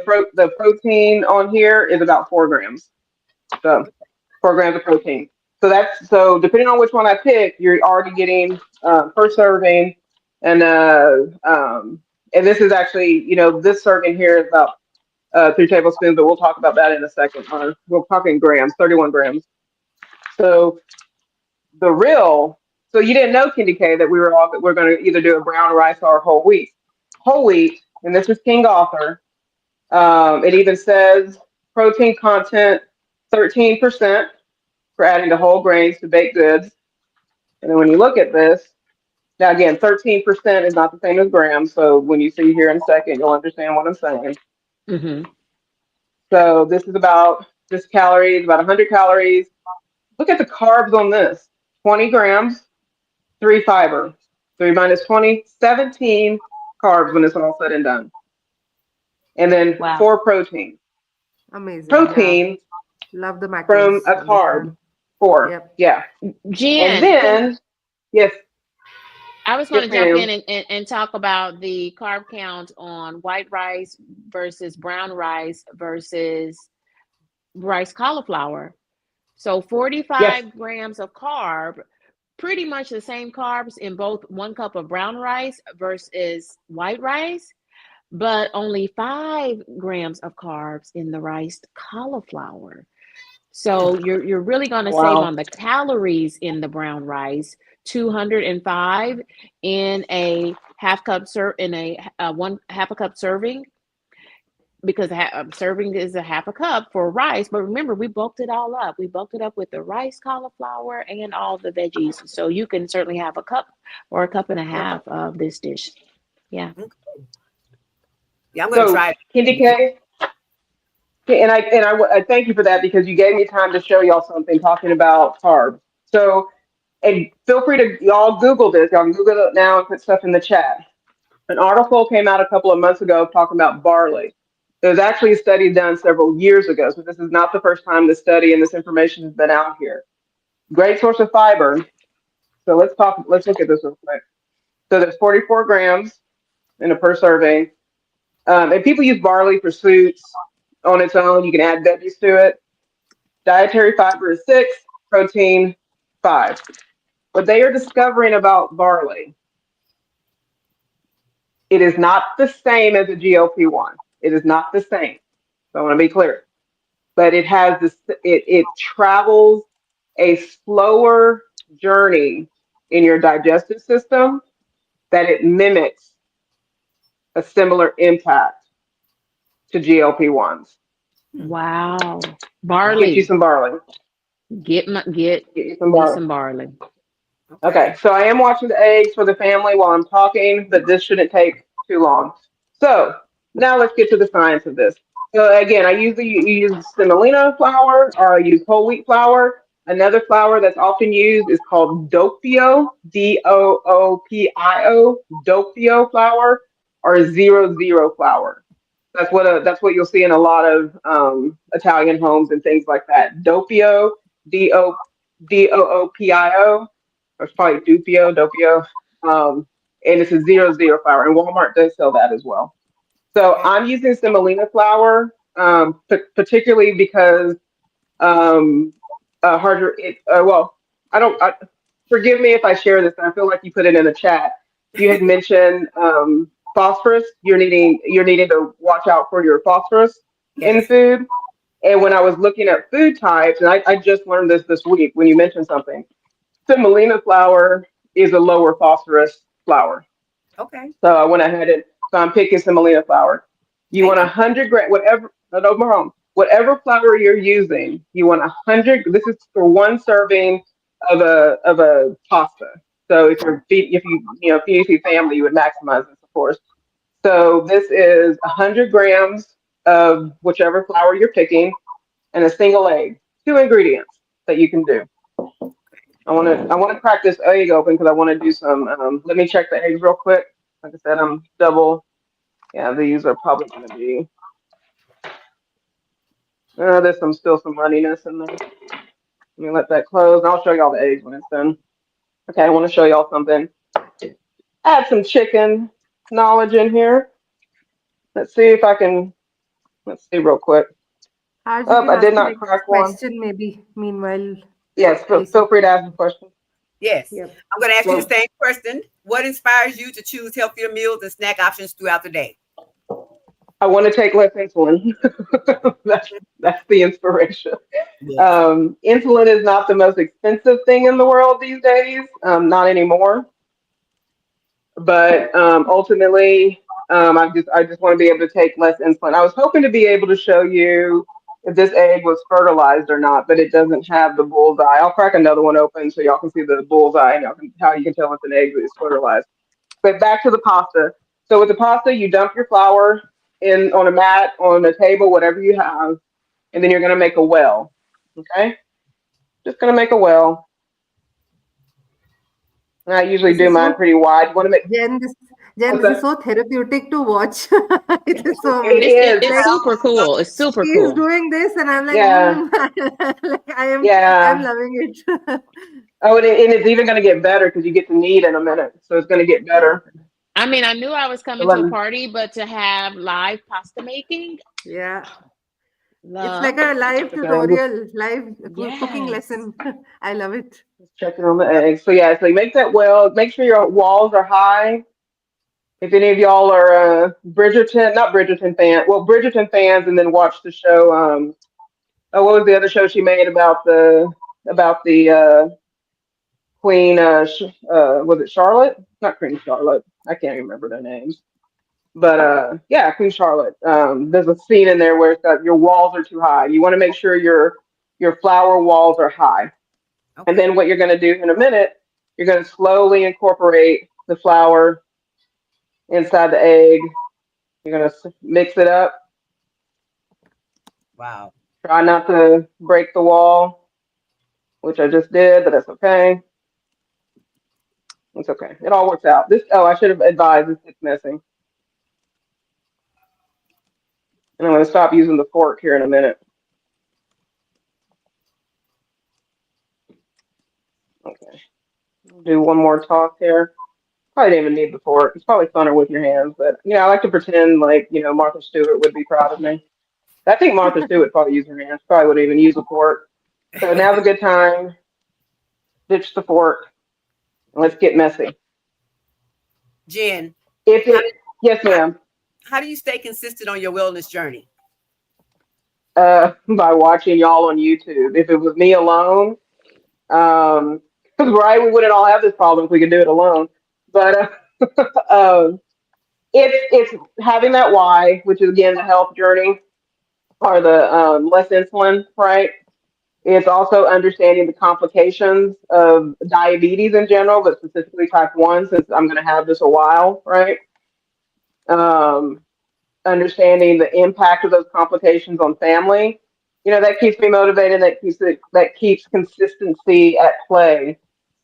protein on here is about 4 grams. So 4 grams of protein. So depending on which one I pick, you're already getting per serving, and this is actually, this serving here is about 3 tablespoons, but we'll talk about that in a second. We'll talk in grams, 31 grams. So so you didn't know, Kendy K, that we're going to either do a brown rice or whole wheat. Whole wheat, and this is King Author. It even says protein content 13% for adding the whole grains to baked goods. And then when you look at this, now again, 13% is not the same as grams. So when you see here in a second, you'll understand what I'm saying. Mm-hmm. So this calories, about 100 calories. Look at the carbs on this: 20 grams, 3 fiber. 3 minus 20, 17 carbs when it's all said and done. And then Wow. 4 protein. Amazing. Yeah. Protein Love the from macros a on this carb. one. 4. Yep. Yeah. And Jen, then, yes, I was going yes, to jump ma'am. in and talk about the carb count on white rice versus brown rice versus rice cauliflower. So Yes. 45 grams of carb, pretty much the same carbs in both 1 cup of brown rice versus white rice, but only 5 grams of carbs in the rice cauliflower. So you're really going to save Wow. on the calories in the brown rice, 205 in a half a cup serving, because serving is a half a cup for rice. But remember, we bulked it all up. We bulked it up with the rice, cauliflower, and all the veggies. So you can certainly have a cup or a cup and a half of this dish. Yeah. Yeah, I'm going to So, try Kendy it. K, I thank you for that because you gave me time to show y'all something talking about carbs. So, and feel free to y'all Google this. Y'all can Google it now and put stuff in the chat. An article came out a couple of months ago talking about barley. There was actually a study done several years ago, so this is not the first time this study and this information has been out here. Great source of fiber. So let's look at this real quick. So there's 44 grams in a per serving. And people use barley for soups on its own. You can add veggies to it. Dietary fiber is 6, protein 5. What they are discovering about barley, it is not the same as a GLP-1. It is not the same. So I want to be clear. But it has this, it travels a slower journey in your digestive system that it mimics a similar impact to GLP-1s. Wow. Get you Barley. some barley. Get Get you some me barley. some barley. Okay, so I am watching the eggs for the family while I'm talking, but this shouldn't take too long. So now let's get to the science of this. So again, I usually use semolina flour or I use whole wheat flour. Another flour that's often used is called doppio, Doopio, doppio flour, or 00 flour. That's what you'll see in a lot of Italian homes and things like that. Doppio, Doopio, or it's probably doppio, and it's a 00 flour, and Walmart does sell that as well. So Okay. I'm using semolina flour, particularly because harder. Well, I don't. Forgive me if I share this. I feel like you put it in the chat. You had mentioned phosphorus. You're needing to watch out for your phosphorus in Yes. food. And when I was looking at food types, and I just learned this week when you mentioned something, semolina flour is a lower phosphorus flour. Okay. So I went ahead and so I'm picking semolina flour. You want Thank you. 100 grams, whatever, no, wrong. Whatever flour you're using, you want 100. This is for 1 serving of a pasta. So if you feed family, you would maximize this, of course. So this is 100 grams of whichever flour you're picking, and a single egg. 2 ingredients that you can do. I want to crack this egg open because I want to do some. Let me check the eggs real quick. Like I said, I'm double. Yeah, these are probably going to be. There's still some runniness in there. Let me let that close. I'll show y'all the eggs when it's done. Okay, I want to show y'all something. Add some chicken knowledge in here. Let's see if I can. Let's see real quick. Haj, you Oh, can I ask did the not next crack one. question maybe. Meanwhile, Yes, I listen feel free to to ask a you. question. Yes. Yep. I'm going to ask you the So same question. What inspires you to choose healthier meals and snack options throughout the day? I want to take less insulin. that's that's the inspiration. Yes. Insulin is not the most expensive thing in the world these days. Not anymore. But ultimately, I just want to be able to take less insulin. I was hoping to be able to show you if this egg was fertilized or not, but it doesn't have the bullseye. I'll crack another one open so y'all can see the bullseye and how you can tell if an egg is fertilized. But back to the pasta. So with the pasta, you dump your flour in on a mat, on a table, whatever you have, and then you're gonna make a well. Okay? Just gonna make a well. And I usually This do is mine so pretty wide. Want to make Jen, this Jen, what's this is that? so therapeutic to watch. It is so It amazing. is. It's Like super cool. It's super she's cool. doing this, and I'm like, Yeah. like I'm Yeah. loving it. Oh, and it's even gonna get better because you get to knead in a minute, so it's gonna get Yeah, better. I mean, I knew I was So coming let to a me. party, but to have live pasta making, yeah. It's like love. a live Okay, I'm just tutorial, live cooking Yes. lesson. I love it. checking on the Yep. eggs. So yeah, so you make that well. Make sure your walls are high. If any of y'all are Bridgerton, not Bridgerton fan, well Bridgerton fans, and then watch the show. Oh, what was the other show she made about the Queen? Was it Charlotte? Not Queen Charlotte. I can't remember their names. But yeah, Queen Charlotte. There's a scene in there where it's got your walls are too high. You want to make sure your flower walls are high. And Okay. then what you're going to do in a minute, you're going to slowly incorporate the flour inside the egg. You're going to mix it up. Wow. Try not to break the wall, which I just did, but that's okay. It's okay. It all works out. This. Oh, I should have advised this it's missing. And I'm going to stop using the fork here in a minute. Okay. Do one more toss here. Probably didn't even need the fork. It's probably funner with your hands, but I like to pretend like Martha Stewart would be proud of me. I think Martha Stewart would probably use her hands. Probably would even use a fork. So now's a good time. Ditch the fork and let's get messy. Jen, If how, it, yes, how, ma'am. how do you stay consistent on your wellness journey? By watching y'all on YouTube. If it was me alone, because right, we wouldn't all have this problem if we could do it alone. But it's having that why, which is again the health journey or the less insulin, right? It's also understanding the complications of diabetes in general, but specifically type 1, since I'm going to have this a while, right? Um, Understanding the impact of those complications on family. That keeps me motivated. That keeps consistency at play.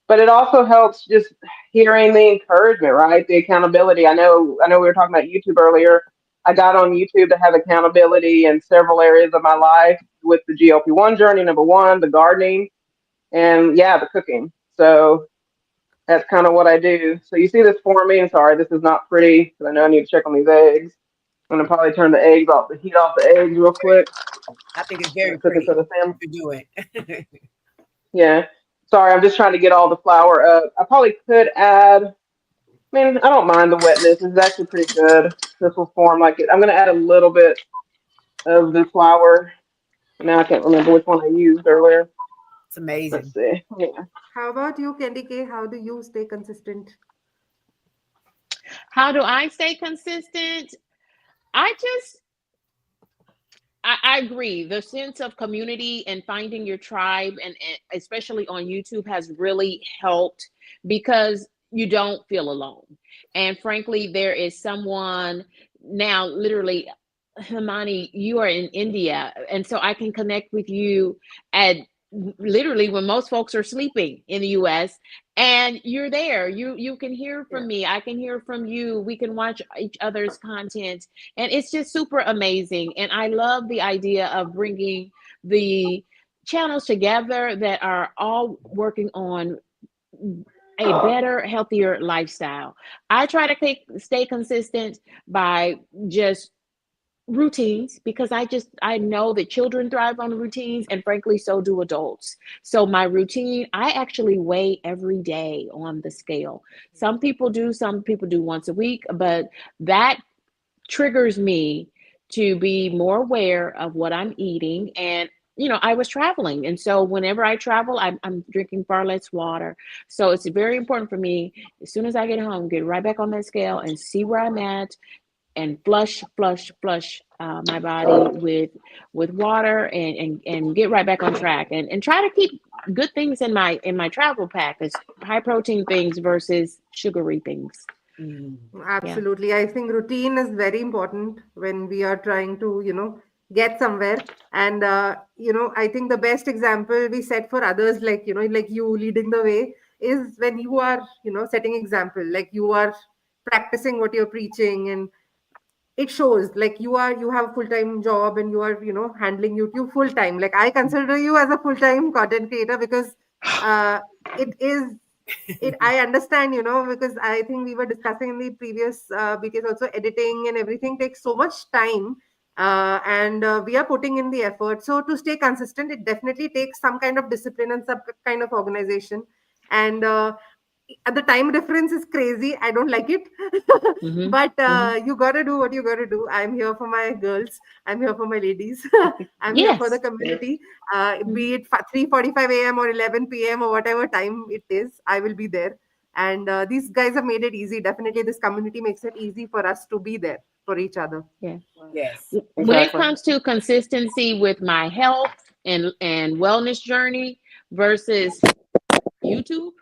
But it also helps just hearing the encouragement, right? The accountability. I know we were talking about YouTube earlier. I got on YouTube to have accountability in several areas of my life with the GLP-1 journey, number one, the gardening, and yeah, the cooking. So that's kind of what I do. So you see this for me. And sorry, this is not pretty because I know I need to check on these eggs. I'm gonna probably turn the heat off the eggs real quick. I think it's I'm very cooking for pretty the what family. you're doing. Yeah. Sorry, I'm just trying to get all the flour up. I probably could add. I mean, I don't mind the wetness. It's actually pretty good. This will form like it. I'm gonna add a little bit of the flour. Now I can't remember which one I used earlier. It's Let's amazing. see. Yeah. How about you, Kendy K? How do you stay consistent? How do I stay consistent? I just I agree. The sense of community and finding your tribe, and especially on YouTube, has really helped because you don't feel alone. And frankly, there is someone now, literally Himani, you are in India, and so I can connect with you at literally when most folks are sleeping in the US, and you're there. You can hear Yeah. from me, I can hear from you, we can watch each other's content, and it's just super amazing. And I love the idea of bringing the channels together that are all working on a better, healthier lifestyle. I try to stay consistent by just routines, because I know that children thrive on routines, and frankly so do adults. So my routine, I actually weigh every day on the scale. Some people do once a week, but that triggers me to be more aware of what I'm eating. And I was traveling, and so whenever I travel, I'm drinking far less water. So it's very important for me, as soon as I get home, get right back on that scale and see where I'm at, and flush my body with water, and get right back on track, and try to keep good things in my travel pack, as high protein things versus sugary things. Mm. Yeah. Absolutely. I think routine is very important when we are trying to, get somewhere. And, I think the best example we set for others, like, like you leading the way, is when you are, setting example, like you are practicing what you're preaching, and it shows. Like you have a full-time job, and you are handling YouTube full-time. Like I consider you as a full-time content creator, because it is it I understand, because I think we were discussing in the previous BTS also, editing and everything takes so much time, and we are putting in the effort. So to stay consistent, it definitely takes some kind of discipline and some kind of organization. And the time difference is crazy. I don't like it. Mm-hmm. But Mm-hmm. you gotta do what you gotta do. I'm here for my girls. I'm here for my ladies. I'm here for the Yes. community. Mm-hmm. Be it 3:45 a.m. or 11 p.m. or whatever time it is, I will be there. And these guys have made it easy. Definitely, this community makes it easy for us to be there for each other. Yeah. Yes. When it Exactly. comes to consistency with my health and wellness journey versus YouTube,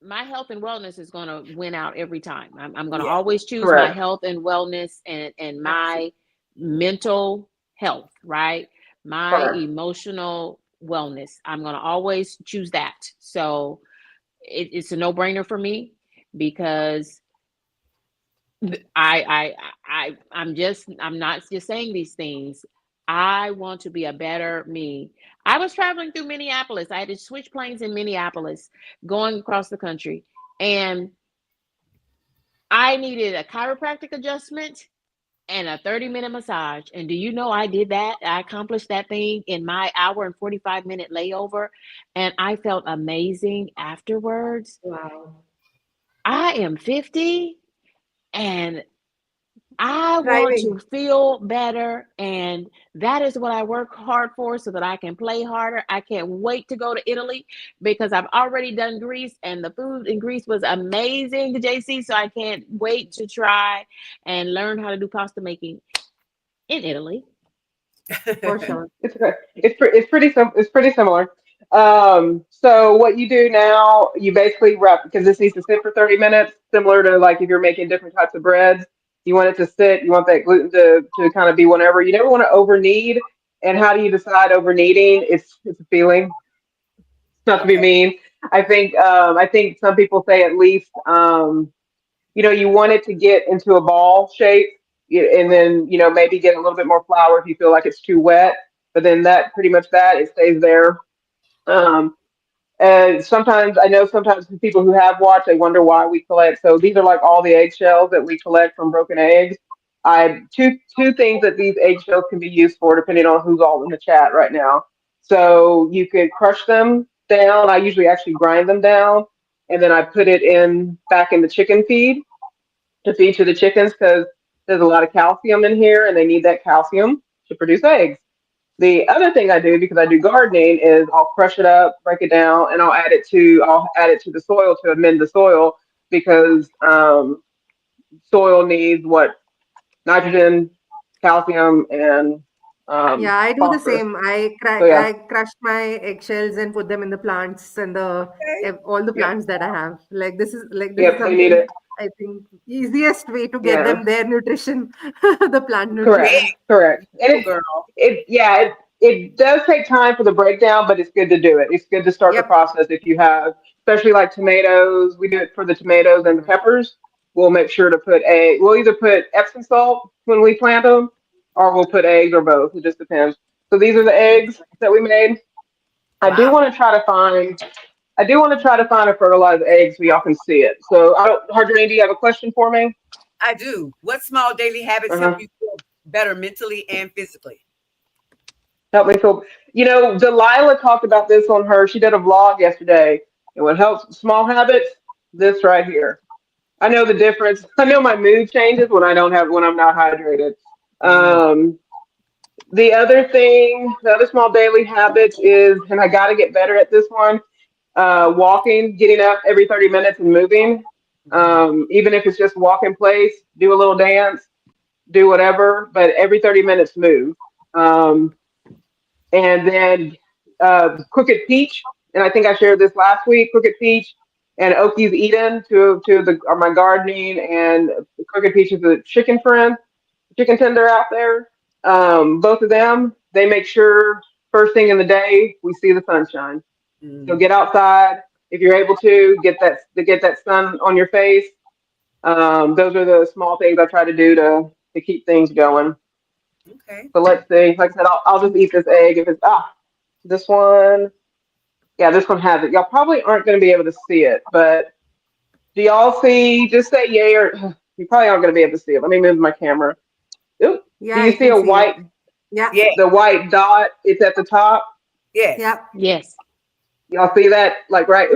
my health and wellness is going to win out every time. I'm going to Yeah. always choose my Correct. health and wellness, and my Absolutely. mental health, right? My Correct. emotional wellness. I'm going to always choose that. So it's a no-brainer for me, because I'm not just saying these things. I want to be a better me. I was traveling through Minneapolis. I had to switch planes in Minneapolis, going across the country, and I needed a chiropractic adjustment and a 30-minute massage. And do you know I did that? I accomplished that thing in my hour and 45-minute layover, and I felt amazing afterwards. Wow. I am 50, and I want to Thriving. feel better, and that is what I work hard for, so that I can play harder. I can't wait to go to Italy, because I've already done Greece, and the food in Greece was amazing, JC. So I can't wait to try and learn how to do pasta making in Italy. For sure. It's okay. It's pretty similar. So what you do now, you basically wrap, because this needs to sit for 30 minutes, similar to like if you're making different types of breads. You want it to sit. You want that gluten to kind of be whenever. You never want to over knead. And how do you decide over kneading? It's a feeling. It's not to be Okay. mean. I think some people say at least you want it to get into a ball shape, and then maybe get a little bit more flour if you feel like it's too wet. But then that pretty much that it stays there. Um, and sometimes I know sometimes the people who have watched, they wonder why we collect. So these are like all the eggshells that we collect from broken eggs. I two things that these eggshells can be used for, depending on who's all in the chat right now. So you can crush them down. I usually actually grind them down, and then I put it in back in the chicken feed to feed to the chickens, because there's a lot of calcium in here, and they need that calcium to produce eggs. The other thing I do, because I do gardening, is I'll crush it up, break it down, and I'll add it to the soil to amend the soil, because soil needs what, nitrogen, calcium, and Yeah, I do the phosphorus. same. So yeah, I crush my eggshells and put them in the plants and the Okay. all the yep, plants that I have. Like this is yep, they need something it. I think easiest way to get Yeah, them their nutrition, the plant correct, Big nutrition. correct. And cool girl. it does take time for the breakdown, but it's good to do it. It's good to start the Yep. process if you have, especially like tomatoes. We do it for the tomatoes and the Mm. peppers. We'll make sure to put we'll either put Epsom salt when we plant them, or we'll put eggs or both. It just depends. So these are the eggs that we made. I do Wow. want to try to find. I do want to try to find a fertilized egg so y'all can see it. So I don't. Hardrain, do you have a question for me? I do. What small daily habits help Uh-huh. you feel better mentally and physically? Help me feel. Delilah talked about this on her. She did a vlog yesterday. And what helps small habits? This right here. I know the difference. I know my mood changes when I'm not hydrated. Mm, Um, the other small daily habits is, and I got to get better at this one. Walking, getting up every 30 minutes and moving. mhm. Even if it's just walk in place, do a little dance, do whatever, but every 30 minutes move. Um, and then Crooked Peach, and I think I shared this last week. Crooked Peach and Oki's Eden, two of the are my gardening, and Crooked Peach is a chicken friend, chicken tender out there. Both of them, they make sure first thing in the day we see the sunshine. So Mm, get outside if you're able to get that sun on your face. Those are the small things I try to do to keep things going. okay. But let's see. Like I said, I'll just eat this egg if it's this one. Yeah, this one has it. Y'all probably aren't going to be able to see it, but do y'all see? Just say yay or you probably aren't going to be able to see it. Let me move my camera. Oop. Do Yeah, you I see can a see it. white Yeah. Yeah. the white dot? It's at the top. Yes. Yeah. Yes. Y'all see that? Like right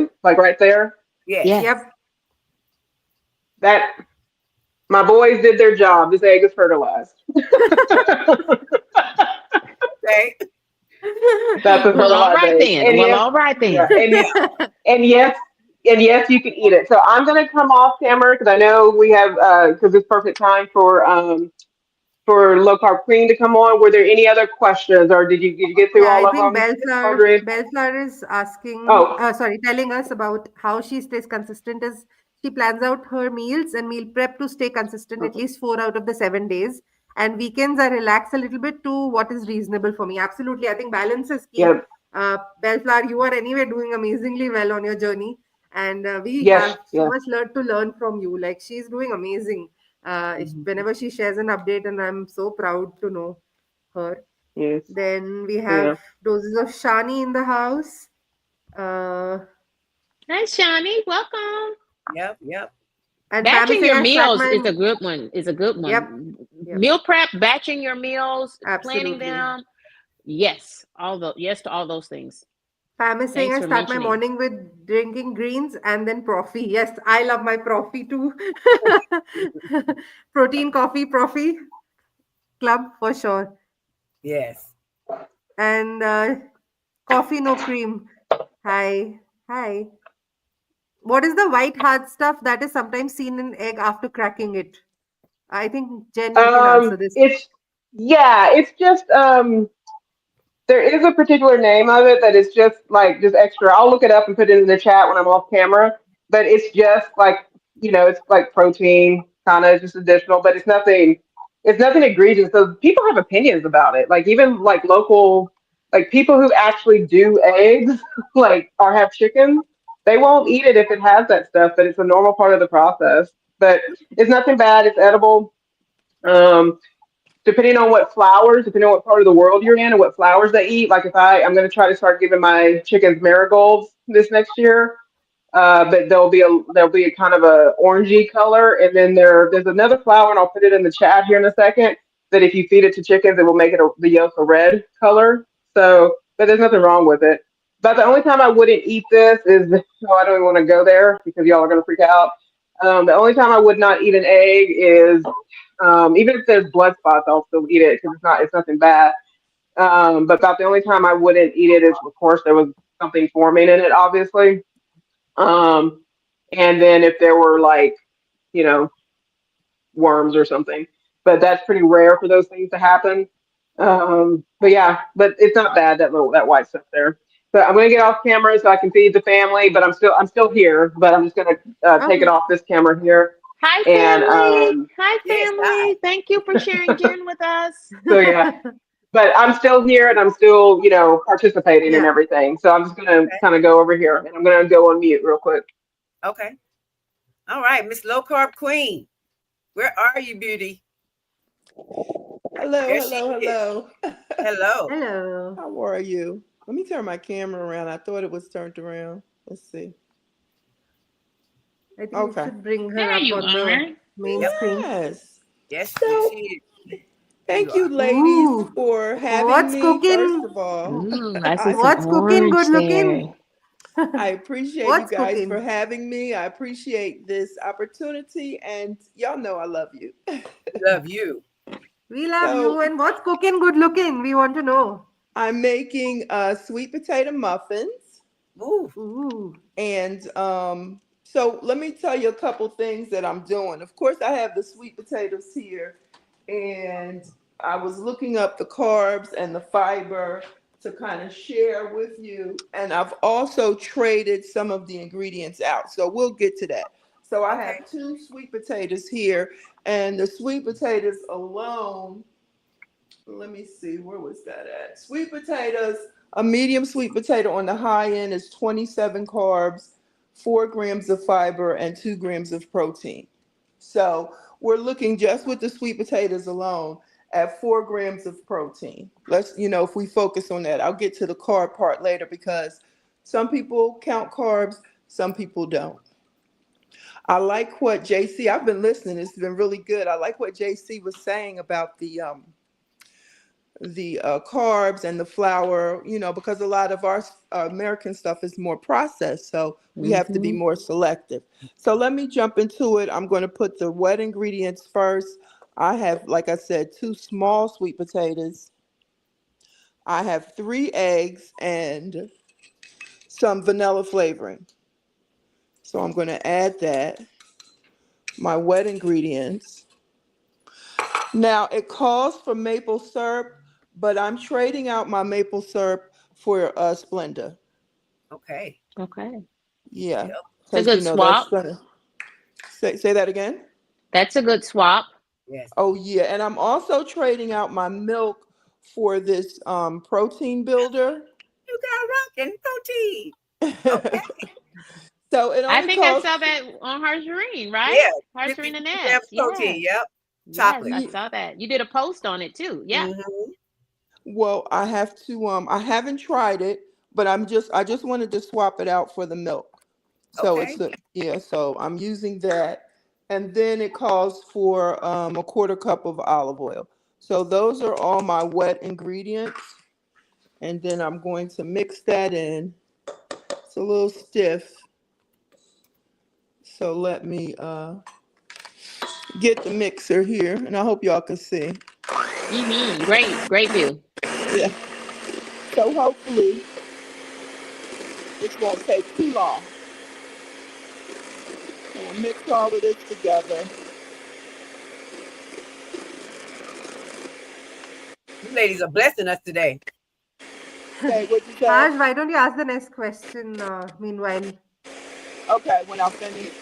there. Yes. Yes. Yep. That my boys did their job. This egg is fertilized. Okay. That's a Well, all fertilized right egg. then. And Well, yes, all right yeah, then. and yes, and yes, you can eat it. So I'm gonna come off camera because I know we have because it's perfect time for low carb queen to come on. Were there any other questions, or did you get through Yeah, all I of think them, Audrey? Bellflower is asking, Oh, sorry, telling us about how she stays consistent as she plans out her meals and meal prep to stay consistent at okay. least 4 out of the 7 days. And weekends I relax a little bit to what is reasonable for me. Absolutely. I think balance is key. Yeah, Bellflower, you are anyway doing amazingly well on your journey. And we yes, have so yes, much to learn from you. Like she's doing amazing. Whenever she shares an update, and I'm so proud to know her. yes, Then we yeah. have doses of Shani in the house. Uh, Hi, Shani. Welcome. Yep. Yep. and Pam is Batching saying, your I start meals is my. a good one. Is a good Yep, one. yep, Meal prep, batching your meals, planning absolutely. them. Yes, yes to all those things. Pam is saying, Thanks I for start my mentioning. morning with drinking greens and then coffee. Yes, I love my coffee too. Protein coffee, profi club for sure. Yes. And coffee, no cream. Hi, hi. What is the white hard stuff that is sometimes seen in egg after cracking it? I think Jen, you can answer this. It's yeah, it's just there is a particular name of it that is just extra. I'll look it up and put it in the chat when I'm off camera. But it's just it's like protein, kind of just additional, but it's nothing egregious. So people have opinions about it. Like even like local, like people who actually do eggs, like or have chicken, they won't eat it if it has that stuff. But it's a normal part of the process. But it's nothing bad. It's edible. Um, depending on what part of the world you're in and what flowers they eat. Like I'm going to try to start giving my chickens marigolds this next year. But there'll be a kind of a orangey color, and then there's another flower, and I'll put it in the chat here in a second. That if you feed it to chickens, it will make the yolk a red color. So, but there's nothing wrong with it. But the only time I wouldn't eat this is no, I don't even want to go there because y'all are going to freak out. The only time I would not eat an egg is even if there's blood spots, I'll still eat it because it's nothing bad. But about the only time I wouldn't eat it is, of course, there was something forming in it, obviously. Um, and then if there were like, you know, worms or something, but that's pretty rare for those things to happen. But yeah, but it's not bad that white stuff there. So I'm gonna get off camera so I can feed the family, but I'm still here. But I'm just gonna take it Okay. off this camera here. Hi, And family. Hi, Yes, hi. family. Thank you for sharing Jen with us. so yeah, but I'm still here and I'm still, participating and Yeah. everything. So I'm just gonna Okay. kind of go over here and I'm gonna go on mute real quick. Okay. All right, Miss Low Carb Queen. Where are you, beauty? Hello, There she hello, is. hello. Hello. Hello. How are you? Let me turn my camera around. I thought it was turned around. Let's see. I think you Okay. should bring her There up you on the are. main Yep. screen. Yes. Yes, So, she is. There you thank you, are. ladies, Ooh, for having what's me. First cooking? of all, Ooh, I see I some What's cooking? Good orange looking. there. I appreciate you What's guys for cooking? having me. I appreciate this opportunity, and y'all know I love you. Love you. We love you. So, And what's cooking? Good looking. We want to know. I'm making sweet potato muffins. Ooh. Ooh. And so let me tell you a couple things that I'm doing. Of course, I have the sweet potatoes here, and I was looking up the carbs and the fiber to kind of share with you. And I've also traded some of the ingredients out. So we'll get to that. So I Okay. have two sweet potatoes here, and the sweet potatoes alone, let me see, where was that at? Sweet potatoes, a medium sweet potato on the high end is 27 carbs, 4 grams of fiber, and 2 grams of protein. So we're looking just with the sweet potatoes alone at 4 grams of protein. If we focus on that, I'll get to the carb part later because some people count carbs, some people don't. I like what I've been listening, it's been really good. I like what JC was saying about the carbs and the flour, because a lot of our American stuff is more processed. So we have to be Mm-hmm. more selective. So let me jump into it. I'm going to put the wet ingredients first. I have, like I said, 2 small sweet potatoes. I have 3 eggs and some vanilla flavoring. So I'm going to add that, my wet ingredients. Now it calls for maple syrup, but I'm trading out my maple syrup for Splenda. Okay. Okay. Yeah, Yep. It's a because good that's swap. gonna say that again. That's a good swap. Yes. Oh yeah, and I'm also trading out my milk for this protein builder. You got rockin' protein. Okay. So it I only think I costs. saw that on Harshireen, right? Yeah. 50 Harshireen and grams Ness. of protein. Yes. Yep. Yes, Chocolate. I ye- saw that. You did a post on it too. Yeah. Mm-hmm. Well, I have to. I haven't tried it, but I just wanted to swap it out for the milk. So Okay. it's yeah. So I'm using that, and then it calls for a quarter cup of olive oil. So those are all my wet ingredients. And then I'm going to mix that in. It's a little stiff, so let me get the mixer here, and I hope y'all can see. Mm-hmm. Great. Great view. Yeah. So hopefully this won't take too long. So we'll mix all of this together. You ladies are blessing us today. Say what you say. Haj, why don't you ask the next question meanwhile? Okay, when I finish,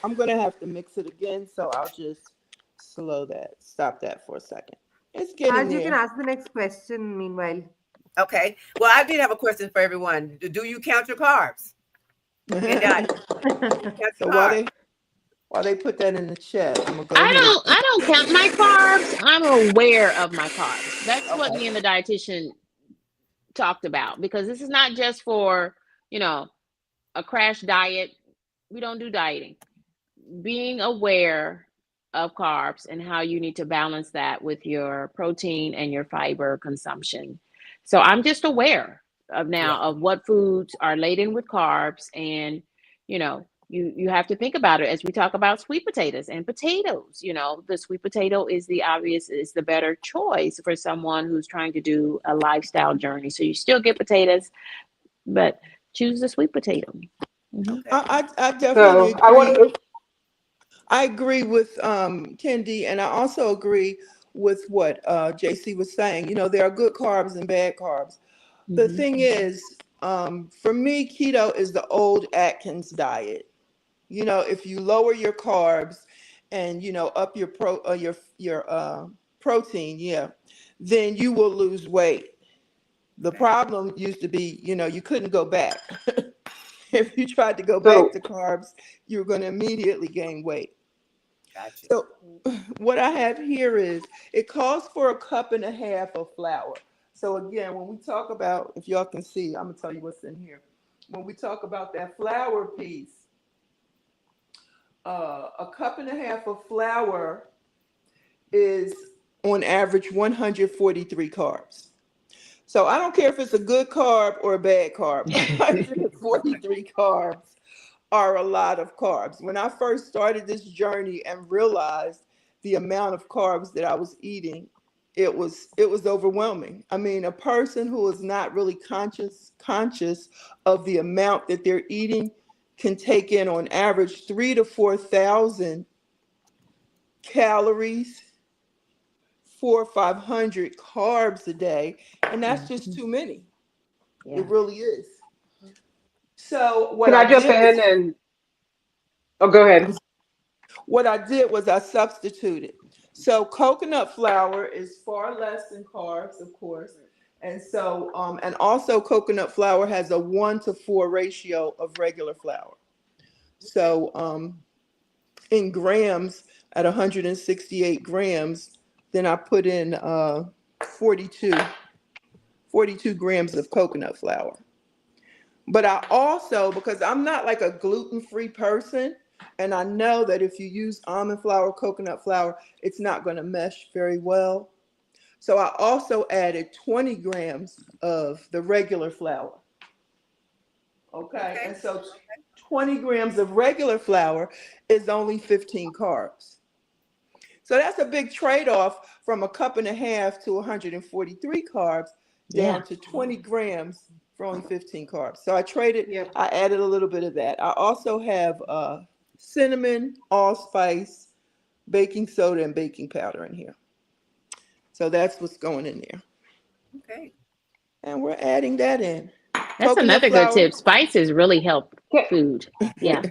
I'm gonna have to mix it again, so I'll just stop that for a second. It's getting Haj, you can there. ask the next question meanwhile. Okay. Well, I did have a question for everyone. Do you count your carbs in diet? You count So your carbs? while they put that in the chat, I'm gonna go I ahead and don't I don't count my carbs. I'm aware of my carbs. That's what Okay. me and the dietitian talked about because this is not just for, you know, a crash diet. We don't do dieting. Being aware of carbs and how you need to balance that with your protein and your fiber consumption. So I'm just aware of Yeah. now of what foods are laden with carbs and you have to think about it as we talk about sweet potatoes and potatoes. The sweet potato is the better choice for someone who's trying to do a lifestyle journey. So you still get potatoes, but choose the sweet potato. Mhm. Okay. I definitely So I want agree. to. I agree with Kendi, and I also agree with what JC was saying. There are good carbs and bad carbs. The Mhm. thing is, for me, keto is the old Atkins diet. if you lower your carbs and up your protein, yeah, then you will lose weight. The problem used to be, you couldn't go back. If you tried to go back So to carbs, you're going to immediately gain weight. Gotcha. So what I have here is it calls for a cup and a half of flour. So again, when we talk about, if y'all can see, I'm gonna tell you what's in here. When we talk about that flour piece, a cup and a half of flour is on average 143 carbs. So I don't care if it's a good carb or a bad carb. 143 carbs are a lot of carbs. When I first started this journey and realized the amount of carbs that I was eating, it was overwhelming. I mean, a person who is not really conscious of the amount that they're eating can take in on average 3 to 4,000 calories, 4 or 500 carbs a day, and that's just too many. Yeah. It really is. So can I jump in and oh, go ahead. what I did was I substituted. So coconut flour is far less than carbs, of course. And so, and also coconut flour has a 1 to 4 ratio of regular flour. So, in grams, at 168 grams, then I put in 42, 42 grams of coconut flour. But I also, because I'm not like a gluten-free person, and I know that if you use almond flour, coconut flour, it's not going to mesh very well. So I also added 20 grams of the regular flour. Okay. Okay. And so 20 grams of regular flour is only 15 carbs. So that's a big trade-off from a cup and a half to 143 carbs Yeah. down to 20 grams for only 15 carbs. So I Yep. added a little bit of that. I also have cinnamon, allspice, baking soda, and baking powder in here. So that's what's going in there. Okay. And we're adding that in. That's Coconut another good flour tip. Spices really help Can, food. Yeah.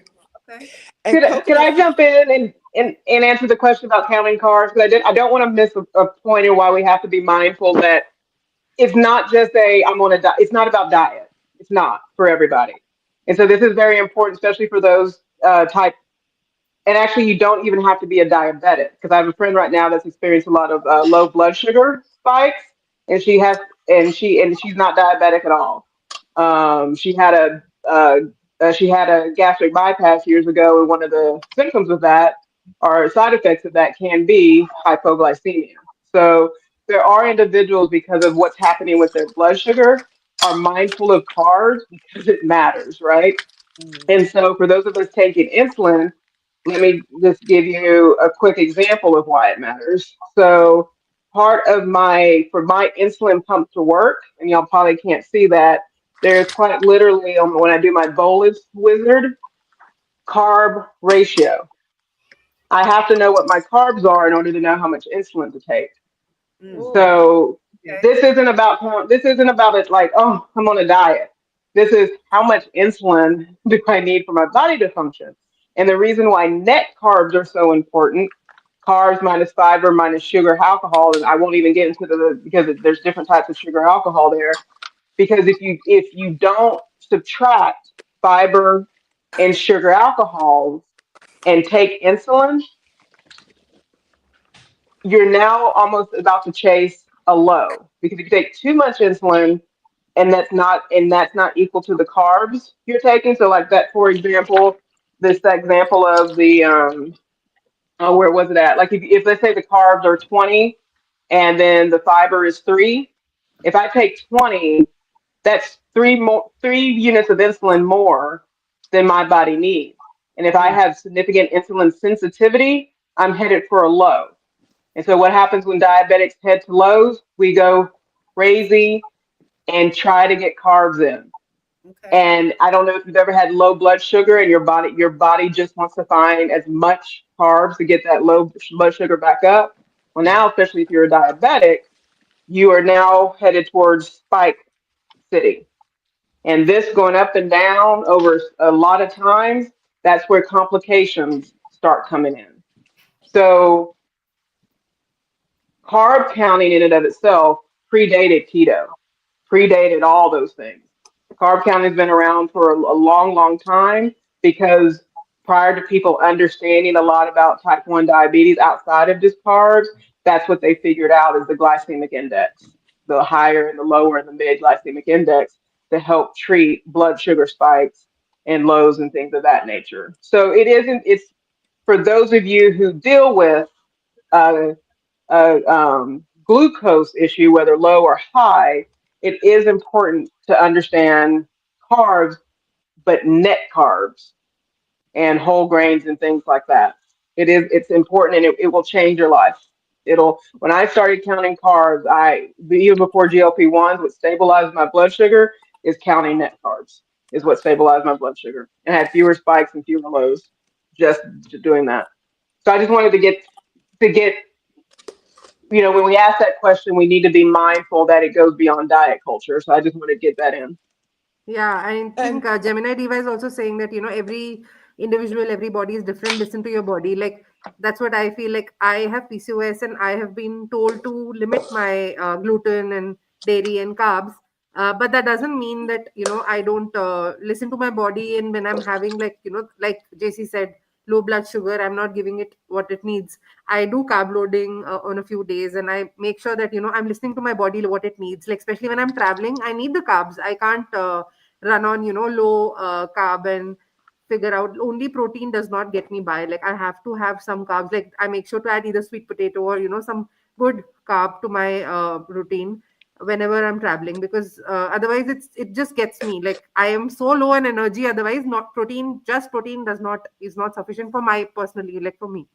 Okay. and could coconut. I jump in and answer the question about counting carbs? Because I don't want to miss a point in why we have to be mindful that it's not just I'm on a diet. It's not about diet. It's not for everybody. And so this is very important, especially for those type. And actually, you don't even have to be a diabetic because I have a friend right now that's experienced a lot of low blood sugar spikes, and she's not diabetic at all. She had a gastric bypass years ago, and one of the symptoms of that or side effects of that can be hypoglycemia. So there are individuals because of what's happening with their blood sugar are mindful of carbs because it matters, right? Mhm. And so for those of us taking insulin, let me just give you a quick example of why it matters. So part of for my insulin pump to work, and y'all probably can't see that, there's quite literally when I do my bolus wizard, carb ratio. I have to know what my carbs are in order to know how much insulin to take. Mm. Oh, So Okay. this isn't about it like, oh, I'm on a diet. This is how much insulin do I need for my body to function? And the reason why net carbs are so important, carbs minus fiber minus sugar alcohol, and I won't even get into because there's different types of sugar alcohol there. Because if you don't subtract fiber and sugar alcohols and take insulin, you're now almost about to chase a low because if you take too much insulin and that's not equal to the carbs you're taking, so like that, for example, this example of the oh, where was it at, like if let's say the carbs are 20 and then the fiber is 3, if I take 20, that's three units of insulin more than my body needs. And if I Mm. have significant insulin sensitivity, I'm headed for a low. And so what happens when diabetics head to lows? We go crazy and try to get carbs in. Okay. And I don't know if you've ever had low blood sugar and your body just wants to find as much carbs to get that low blood sugar back up. Well, now, especially if you're a diabetic, you are now headed towards spike city. And this going up and down over a lot of times that's where complications start coming in. So carb counting in and of itself predated keto, predated all those things. Carb counting has been around for a long, long time because prior to people understanding a lot about type 1 diabetes outside of just carbs, that's what they figured out is the glycemic index, the higher and the lower and the mid glycemic index to help treat blood sugar spikes and lows and things of that nature. So it's for those of you who deal with uh, glucose issue, whether low or high, it is important to understand carbs, but net carbs and whole grains and things like that. It's important and it will change your life. It'll when I started counting carbs, even before GLP-1s, what stabilized my blood sugar is counting net carbs, is what stabilized my blood sugar. And I had fewer spikes and fewer lows just doing that. So I just wanted to get when we ask that question, we need to be mindful that it goes beyond diet culture. So I just want to get that in. Yeah, I think And Gemini Diva is also saying that, every individual, every body is different. Listen to your body. Like, that's what I feel like. I have PCOS and I have been told to limit my gluten and dairy and carbs. But that doesn't mean that, I don't listen to my body. And when I'm having, like, like JC said, low blood sugar, I'm not giving it what it needs. I do carb loading on a few days, and I make sure that, I'm listening to my body, what it needs. Like, especially when I'm traveling, I need the carbs. I can't run on low carb and figure out only protein does not get me by. Like, I have to have some carbs. Like, I make sure to add either sweet potato or some good carb to my routine whenever I'm traveling, because otherwise it just gets me. Like, I am so low in energy, otherwise not protein, just protein is not sufficient for my personally, like for me.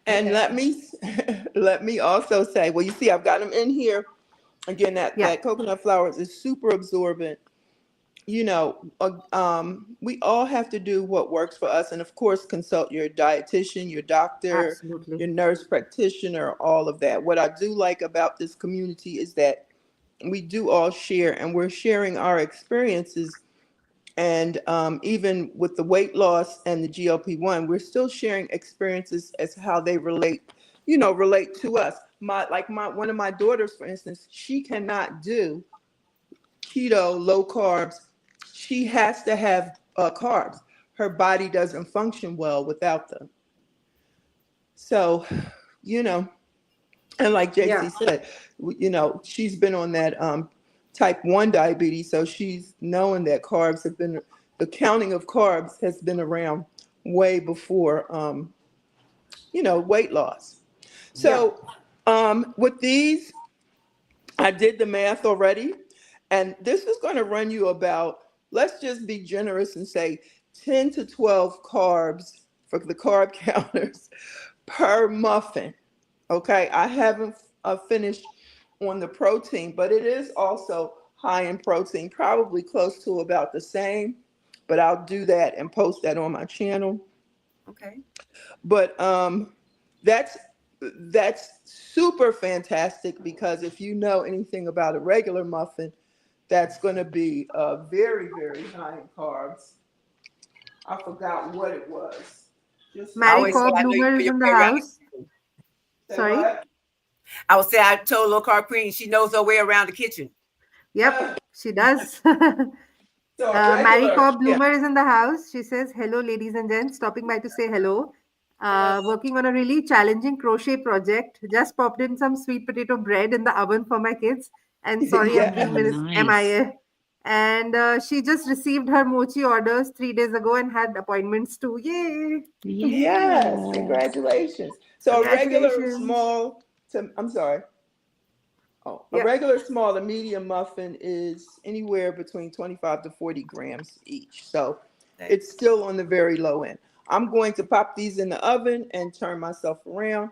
and Okay. let me also say, well, you see, I've got them in here again. That Yeah, that coconut flowers is super absorbent. We all have to do what works for us, and of course, consult your dietitian, your doctor, absolutely. your nurse practitioner, all of that. What I do like about this community is that we do all share, and we're sharing our experiences. And even with the weight loss and the GLP-1, we're still sharing experiences as how they relate to us. My one of my daughters, for instance, she cannot do keto, low carbs. She has to have carbs. Her body doesn't function well without them. So, you know, and like Yeah, JC said, she's been on that type 1 diabetes. So she's knowing that the counting of carbs has been around way before, weight loss. yeah. So with these, I did the math already. And this is going to run you about, let's just be generous and say 10 to 12 carbs for the carb counters per muffin. Okay, I haven't finished on the protein, but it is also high in protein, probably close to about the same. But I'll do that and post that on my channel. Okay. But that's super fantastic, because if you know anything about a regular muffin, that's going to be very, very high in carbs. I forgot what it was. Just I Mary always say remember. Cobb I know Bloomer is your in the way around the house. kitchen. Say Sorry. what? I would say I told Lil Car Queen she knows her way around the kitchen. Yep, she does. So Mary regular, Cobb yeah. Bloomer is in the house. She says, "Hello, ladies and gents. Stopping by to say hello. Working on a really challenging crochet project. Just popped in some sweet potato bread in the oven for my kids. And sorry, a few Yeah. minutes Nice. MIA. And she just received her mochi orders 3 days ago and had appointments too. Yay! Yes. Yes. Congratulations. So a regular Congratulations. small I'm sorry. Oh, a Yeah, regular small to medium muffin is anywhere between 25 to 40 grams each. So Okay. it's still on the very low end. I'm going to pop these in the oven and turn myself around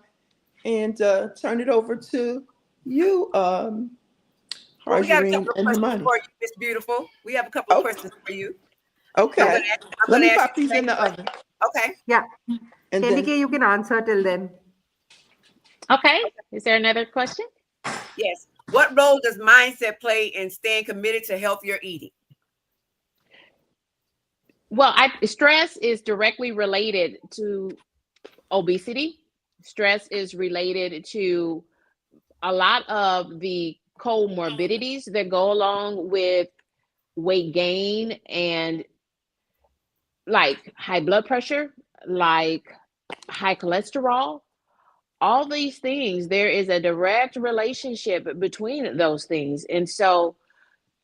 and turn it over to you, Well, we got a Harjarine couple of and questions Hermione. for you, Miss Beautiful. We have a couple of Oh, questions for you. yeah, okay. I'm Let gonna me ask you pop the these in same the question. oven. Okay. yeah. And Kendy then, K, you can answer till then. Okay. Is there another question? Yes. What role does mindset play in staying committed to healthier eating? Well, stress is directly related to obesity. Stress is related to a lot of the comorbidities that go along with weight gain and like high blood pressure, like high cholesterol, all these things. There is a direct relationship between those things. And so,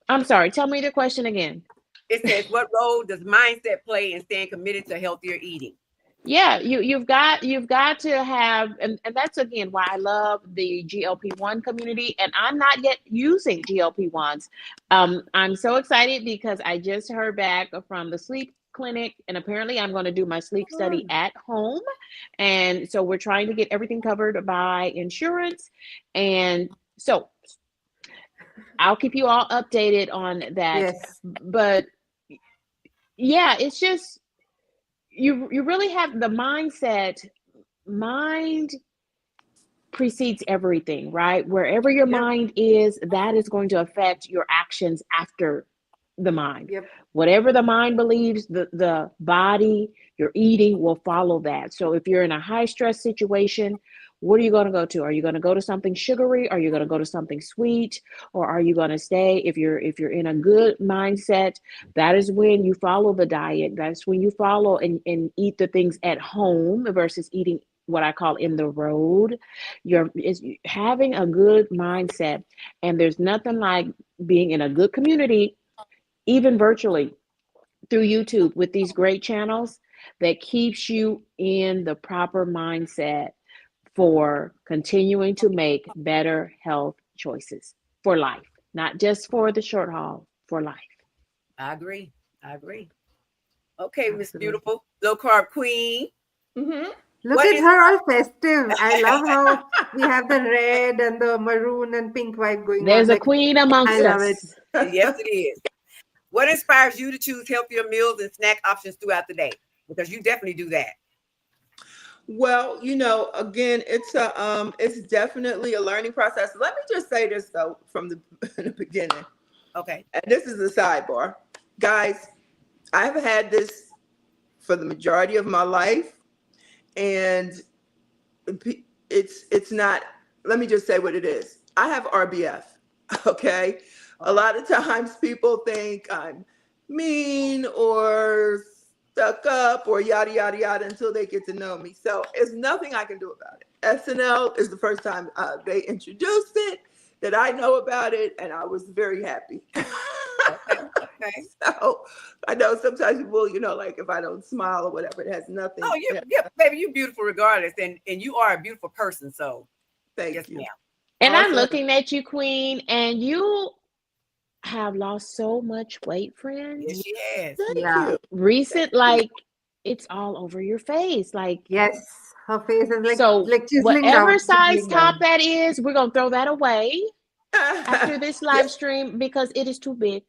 I'm sorry, tell me the question again. It says, what role does mindset play in staying committed to healthier eating? Yeah, you've got to have, and that's again why I love the GLP-1 community, and I'm not yet using GLP-1s. I'm so excited because I just heard back from the sleep clinic, and apparently I'm going to do my sleep study at home, and so we're trying to get everything covered by insurance, and so I'll keep you all updated on that. Yes. But yeah, it's just you really have the mindset. Mind precedes everything, right? Wherever your Yep. mind is, that is going to affect your actions after the mind. Yep. Whatever the mind believes, the body, your eating will follow that. So if you're in a high stress situation, what are you going to go to? Are you going to go to something sugary? Are you going to go to something sweet? Or are you going to stay, if you're in a good mindset, that is when you follow the diet. That's when you follow and eat the things at home versus eating what I call in the road. Is having a good mindset. And there's nothing like being in a good community, even virtually through YouTube with these great channels that keeps you in the proper mindset for continuing to make better health choices for life, not just for the short haul, for life. I agree. Okay, Miss Absolutely. Beautiful, low carb queen. Mm-hmm. Look What at is- her all festive. I love how we have the red and the maroon and pink vibe going There's on. a Like, queen amongst I love it. us. Yes, it is. What inspires you to choose healthier meals and snack options throughout the day? Because you definitely do that. Well, again, it's definitely a learning process. Let me just say this though from the beginning, Okay. and this is a sidebar, guys. I've had this for the majority of my life, and it's not. Let me just say what it is. I have RBF. Okay, a lot of times people think I'm mean or stuck up or yada yada yada until they get to know me. So it's nothing I can do about it. SNL is the first time they introduced it, that I know about it, and I was very happy. Okay. So I know sometimes people, like if I don't smile or whatever, it has nothing. Oh, yeah, baby, you're beautiful regardless, and you are a beautiful person. So, Thank yes, you. ma'am. And I'm Awesome. looking at you, Queen, and you have lost so much weight, friend. Yes, she has. Thank Yeah. you. Recent, like it's all over your face. Like, Yes. Her face is like so chiseling whatever down. size chiseling top down. that is, we're gonna throw that away after this Yeah. live stream because it is too big.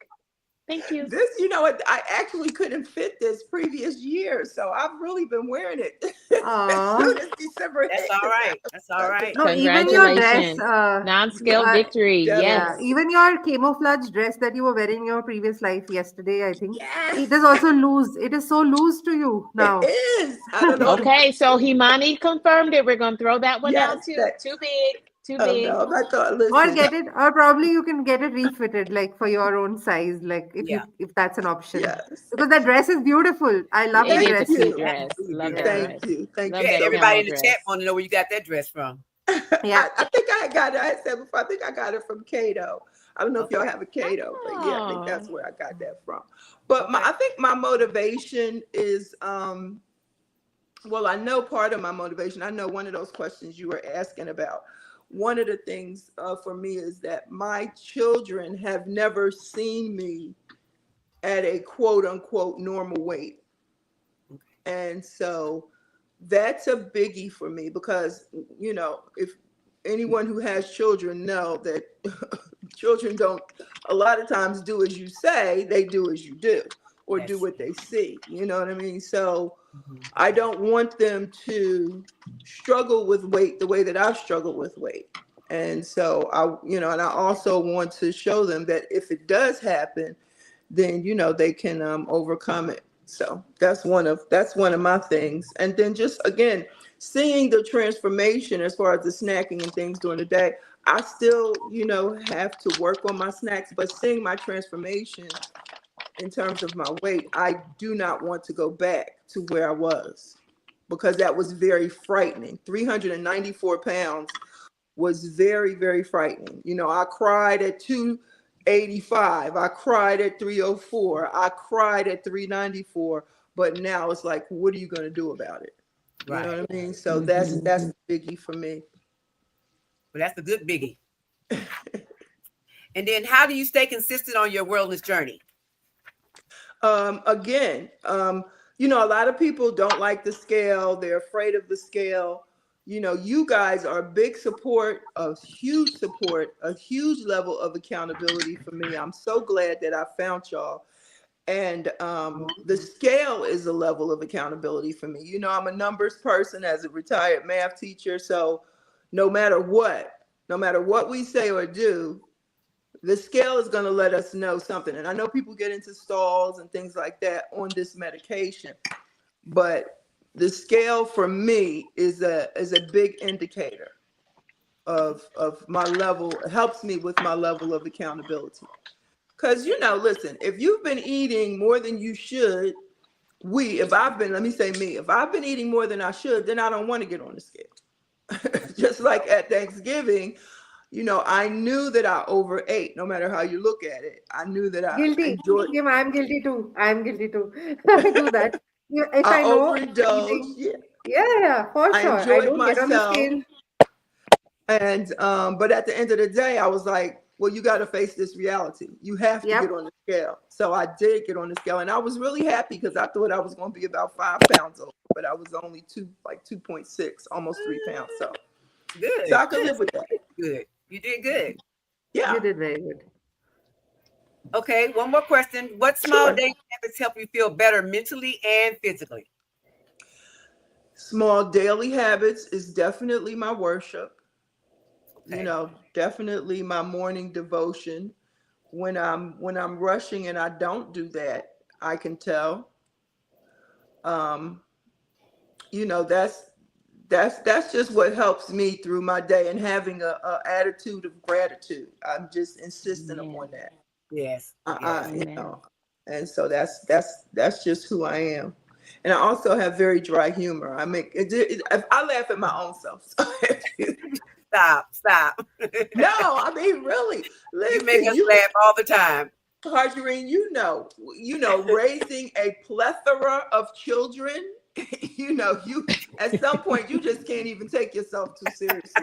Thank you. This, what, I actually couldn't fit this previous year, so I've really been wearing it Aw. as soon as December That's hit. all right. That's all right. No, even your dress. Congratulations. Non-scale uh, victory. yeah, Yes. Yeah, even your camouflage dress that you were wearing in your previous life yesterday, I think. Yes, It is also loose. It is so loose to you now. it is. I don't know. Okay, so Himani confirmed it. We're gonna throw that one out Yes, too. that. Too big. Too Oh big. no, I'm not thought. Or Listen. get it, or probably you can get it refitted, like for your own size, like Yeah. if that's an option. Yes. Because that dress is beautiful. I love It that is dress. a cute you. dress. Absolutely Love that beautiful. Thank dress. you. Thank Love you. Yeah, that everybody camel in the dress. chat want to know where you got that dress from. Yeah. I think I got it. I had said before, I think I got it from Cato. I don't know if y'all have a Cato, but yeah, I think that's where I got that from. But Okay. I think my motivation is, well, I know part of my motivation, I know one of those questions you were asking about. One of the things for me is that my children have never seen me at a quote unquote normal weight. And so that's a biggie for me because, if anyone who has children know that children don't a lot of times do as you say, they do as you do or do Yes. what they see. You know what I mean? So I don't want them to struggle with weight the way that I've struggled with weight. And so and I also want to show them that if it does happen, then, they can overcome it. So that's one of my things. And then just again, seeing the transformation as far as the snacking and things during the day. I still, have to work on my snacks, but seeing my transformation in terms of my weight, I do not want to go back to where I was, because that was very frightening. 394 pounds was very, very frightening. I cried at 285. I cried at 304. I cried at 394. But now it's like, what are you going to do about it? You know what I mean? So that's the biggie for me. Well, that's the good biggie. And then how do you stay consistent on your wellness journey? Again, a lot of people don't like the scale. They're afraid of the scale. You guys are a big support, a huge level of accountability for me. I'm so glad that I found y'all. And the scale is a level of accountability for me. I'm a numbers person as a retired math teacher. So no matter what we say or do, the scale is going to let us know something. And I know people get into stalls and things like that on this medication, but the scale for me is a big indicator of my level. It helps me with my level of accountability. Because, listen, if you've been eating more than you should, if I've been eating more than I should, then I don't want to get on the scale. Just like at Thanksgiving, I knew that I overate, no matter how you look at it. I knew that I Guilty. enjoyed. Kim, I'm guilty too. I'm guilty too. I do that. If I I know I'm overindulged. eating, yeah, for I sure. I enjoyed don't get on the myself. scale. And but at the end of the day, I was like, well, you got to face this reality. You have to get on the scale. So I did get on the scale, and I was really happy because I thought I was going to be about 5 pounds over, but I was only 2.6, almost 3 pounds. So good. So I could live with that. Good. You did good. Yeah. You did very good. Okay, one more question. What small daily habits help you feel better mentally and physically? Small daily habits is definitely my worship. Okay. Definitely my morning devotion. When I'm rushing and I don't do that, I can tell. That's just what helps me through my day, and having a attitude of gratitude. I'm just insistent upon that. Yes. And so that's just who I am. And I also have very dry humor. I laugh at my own self. Stop. No, I mean, really. Listen, you make us laugh all the time. Harjurine, raising a plethora of children, you at some point you just can't even take yourself too seriously.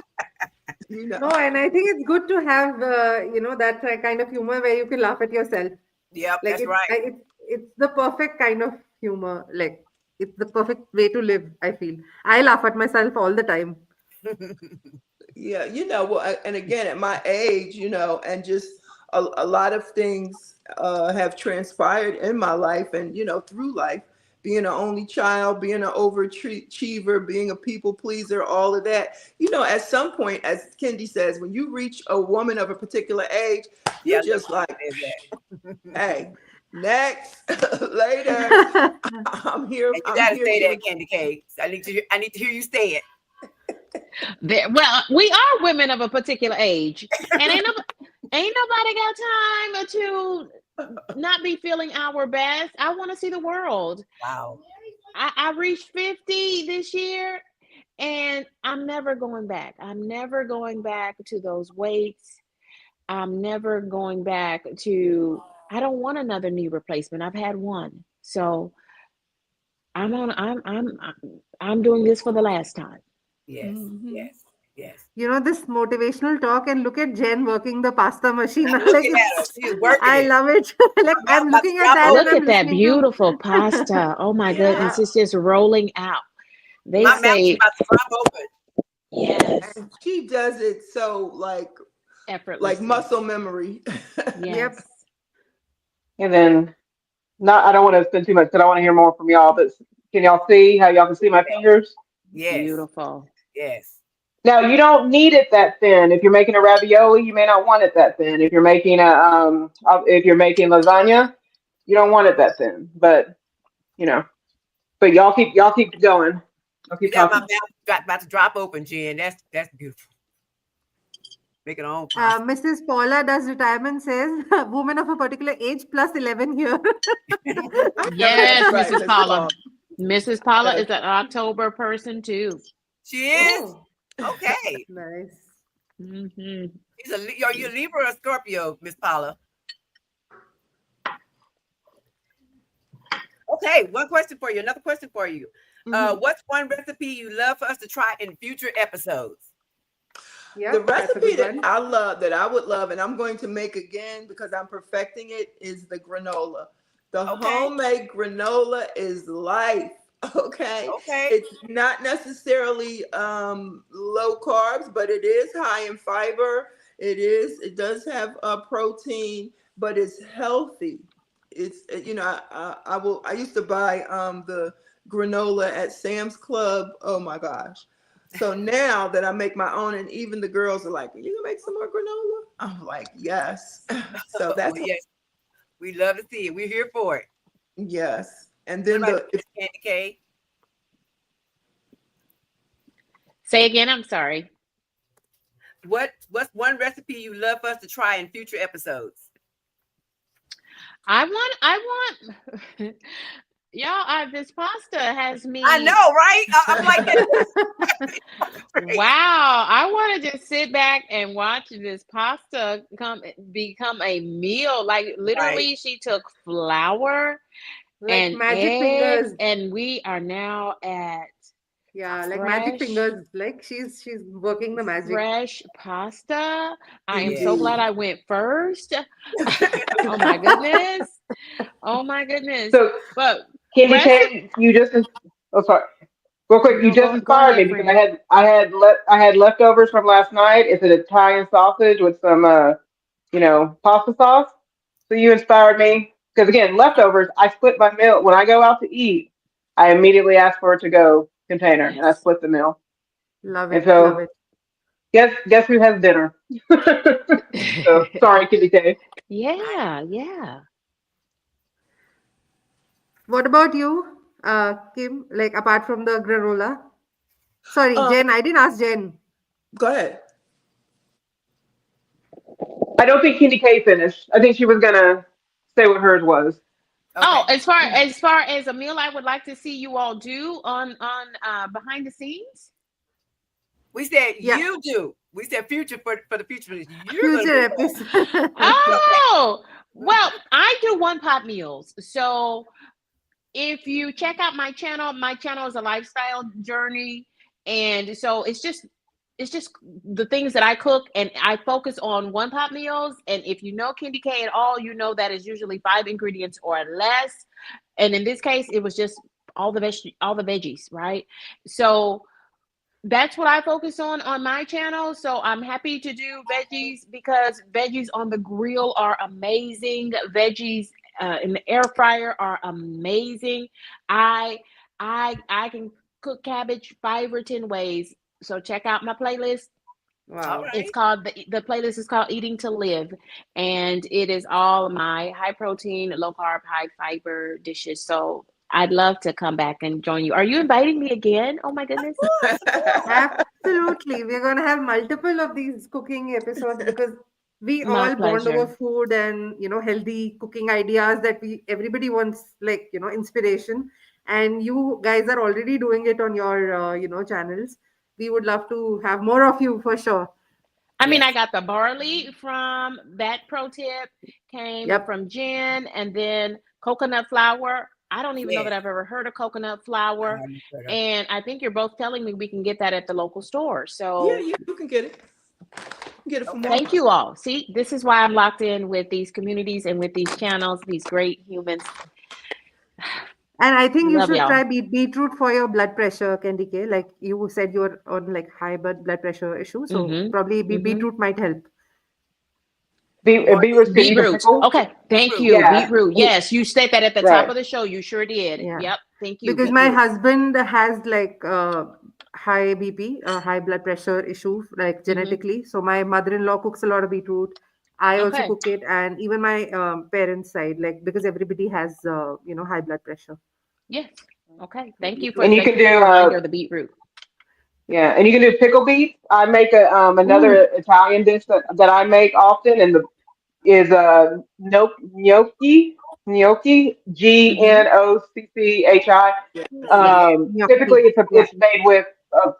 No, and I think it's good to have that kind of humor where you can laugh at yourself. Yep, Like that's right. It's the perfect kind of humor. Like it's the perfect way to live, I feel. I laugh at myself all the time. Yeah, and again, at my age, and just a lot of things have transpired in my life, and through life, being an only child, being an overachiever, being a people pleaser, all of that. At some point, as Kendy says, when you reach a woman of a particular age, you're just like, hey, next, later. I'm here. And you gotta say that, Kendy K. I need to hear you say it. Well, we are women of a particular age, and ain't nobody got time to not be feeling our best. I want to see the world. Wow. I reached 50 this year, and I'm never going back. I'm never going back to those weights. I'm never going back to. I don't want another knee replacement. I've had one, so I'm doing this for the last time. Yes. Mm-hmm. Yes. This motivational talk, and look at Jen working the pasta machine. She's working I love it. I'm looking at that. Look and at that beautiful pasta. Oh my goodness, it's just rolling out. They my say, mouth's about to drop open. Yes. And she does it so effortlessly, like muscle memory. Yes. Yep. And then, I don't want to spend too much because I want to hear more from y'all. But can y'all see how y'all can see my fingers? Yes. Beautiful. Yes. Now you don't need it that thin. If you're making a ravioli, you may not want it that thin. If you're making if you're making lasagna, you don't want it that thin. But you know. But y'all keep going. I'll You keep got my talking. mouth about to drop open, Jen. That's beautiful. Make it on pasta. Mrs. Paula does retirement says woman of a particular age plus 11 here. I know Yes, that's right, Mrs. Miss Paula. Paul. Mrs. Paula Yes. is an October person too. She is? Oh, Okay. nice. Hmm. Are you a Libra or a Scorpio, Miss Paula? Okay, one question for you. Another question for you. Mhm. What's one recipe you love for us to try in future episodes? Yeah, The that's a recipe good that one. I love, that I would love, and I'm going to make again because I'm perfecting it, is the granola. The Okay. homemade granola is life. Okay, Okay. it's not necessarily low carbs, but it is high in fiber. It does have protein, but it's healthy. It's I used to buy the granola at Sam's Club. Oh my gosh. So now that I make my own, and even the girls are like, "You gonna make some more granola?" I'm like, "Yes." So Well, that's yes, we love to see it. We're here for it. yes. And What then about you, Miss Candy K? Say again, I'm sorry. What's one recipe you love for us to try in future episodes? I want y'all, this pasta has I me. know, right? I'm like Wow, I want to just sit back and watch this pasta become a meal. Like right. literally, she took flour Like and magic eggs, fingers. and we are now at Yeah, like magic fresh fingers. Like she's working the magic. fresh pasta. I am so Yes. glad I went first. Oh my goodness. Oh my goodness. So But Kendy recipe, K, you just oh sorry. Real quick, you no, just go inspired me ahead, because friend. I had leftovers from last night. It's an Italian sausage with some pasta sauce. So you inspired me because again, leftovers. I split my meal when I go out to eat. I immediately ask for a to go container and I Yes. split the meal. Love And it. Love so it. guess who has dinner? So sorry, Kendy K. Yeah, yeah. What about you, Kim? Like apart from the granola? Sorry, um, Jen. I didn't ask Jen. go ahead. I don't think Kendy K finished. I think she was gonna say what hers was. Oh, Okay. as far as a meal I would like to see you all do on behind the scenes. We said Yeah, you do. We said future for the future. You're gonna future do episode. that. Oh, well, I do one pot meals. So if you check out my channel is a lifestyle journey, and so it's just the things that I cook, and I focus on one pot meals. And if you know Kendy K at all, you know that is usually 5 ingredients or less. And in this case, it was just all the veggies, right? So that's what I focus on my channel. So I'm happy to do veggies because veggies on the grill are amazing. Veggies in the air fryer are amazing. I I can cook cabbage 5 or 10 ways. So check out my playlist. All Wow. It's right. called the playlist is called Eating to Live, and it is all my high protein, low carb, high fiber dishes. So I'd love to come back and join you. Are you inviting me again? Oh my Of goodness. course, of course. Absolutely. We're going to have multiple of these cooking episodes because we My all bond over pleasure. food and, healthy cooking ideas that everybody wants, like, inspiration. And you guys are already doing it on your, channels. We would love to have more of you for sure. I mean, I Yes. got the barley from that pro tip, came Yep. from gin, and then coconut flour. I don't even know Yes. that I've ever heard of coconut flour. I'm sure of- And I think you're both telling me we can get that at the local store. Yeah, So you can get it. Get it from Okay. thank Walmart. you all. See, this is why I'm locked in with these communities and with these channels, these great humans. And I think you Love should try y'all. beetroot for your blood pressure, Candy K. Like you said, you're on like high blood pressure issue. So Mm-hmm. probably Mm-hmm. beetroot might help. Barley, Beavers can eat a Beetroot. pickle. Okay. Thank beetroot. you. Yeah. Beetroot. Yes, you said that at the top Right. of the show. You sure did. Yeah. Yep. Thank you. Because my Beetroot. husband has like high BP, high blood pressure issue, like Mm-hmm. genetically. So my mother-in-law cooks a lot of beetroot. I also Okay. cook it, and even my parents' side, like because everybody has high blood pressure. Yes. Okay. Thank you And you thank can you for do the reminder of the beetroot. yeah, and you can do pickle beets. I make a Ooh, another Italian dish that I make often, and the is gnocchi, Mm-hmm. Gnocchi. Yeah. gnocchi. Typically, Yeah. it's made with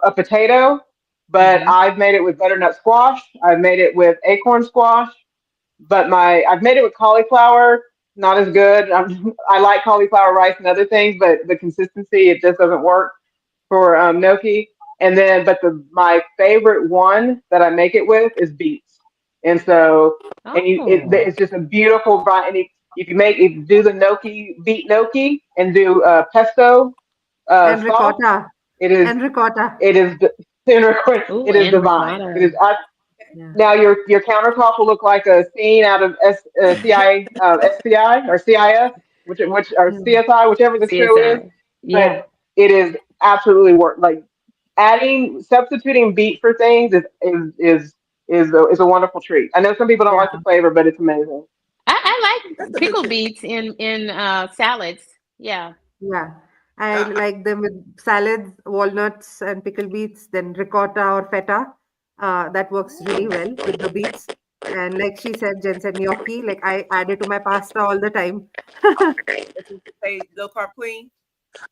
a potato, but Mm-hmm. I've made it with butternut squash. I've made it with acorn squash, but I've made it with cauliflower. Not as good. I like cauliflower rice and other things, but the consistency it just doesn't work for gnocchi. And then, but my favorite one that I make it with is beets. And so, Oh. it's just a beautiful And if you do the gnocchi, beet gnocchi, and do pesto And sauce, ricotta. it is And ricotta. it is d- Oh, it is and divine. It ricotta. is. Yeah. Now your countertop will look like a scene out of SCI or CIS, which or Yeah. CSI, whichever the show is. CSI. But Yeah. it is absolutely worth like substituting beet for things is a wonderful treat. I know some people don't Yeah. like the flavor, but it's amazing. I That's like a good pickle trick. beets in salads. Yeah. Yeah. I I, like them with salads, walnuts, and pickle beets, then ricotta or feta. That works really Oh. well with the beets. And like she said, Jen said gnocchi, like I add it to my pasta all the time. What you say, low carb queen?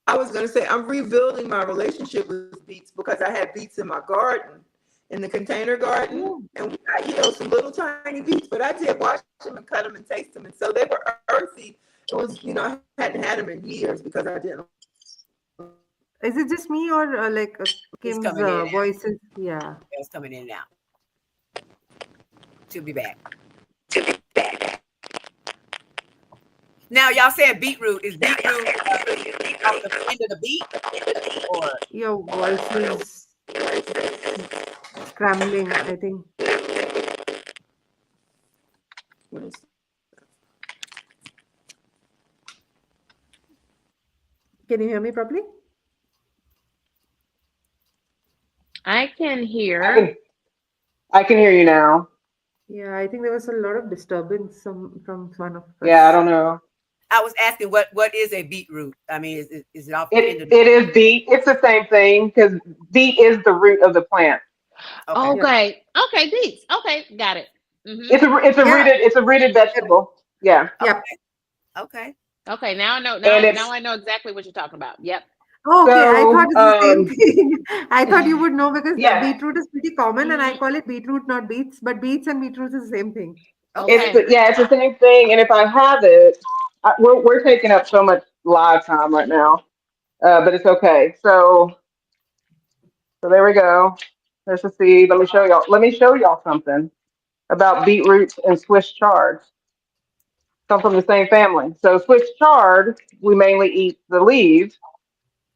I was gonna say I'm rebuilding my relationship with beets because I had beets in my garden, in the container garden, Ooh. and we got some little tiny beets, but I did wash them and cut them and taste them, and so they were earthy. It was I hadn't had them in years because I didn't. Is it just me or like He's Kim's coming in and out. voices? Yeah. It's coming in and out. She'll be back. Now y'all saying beetroot. Is beetroot off the end of the beet or Your voice is scrambling, I think. Can you hear me properly? I can I hear. can I can hear you now. Yeah, I think there was a lot of disturbance from one of Yeah, I us. don't know. I was asking what is a beetroot? I mean, is it off the end It of it is beet. It's the same thing because beet is the root of the plant. okay. Yep. Okay. Okay, beets. Okay, got it. Mm-hmm. Yeah. It's a rooted Yep. vegetable. Yeah, Yep. Okay. Okay, now I know and now it's I know exactly what you're talking about. Yep. Oh, okay. I thought so it's the same thing. I thought you would know because yeah. beetroot is pretty common and I Mm-hmm. call it beetroot, not beets. But beets and beetroot is the same thing. Okay. Okay. It's the same thing. And if I have it, we're taking up so much live time right now, but it's okay. So there we go. There's the seed. Let me show y'all. Let me show y'all something about beetroots and Swiss chards. Come from the same family. So Swiss chard, we mainly eat the leaves.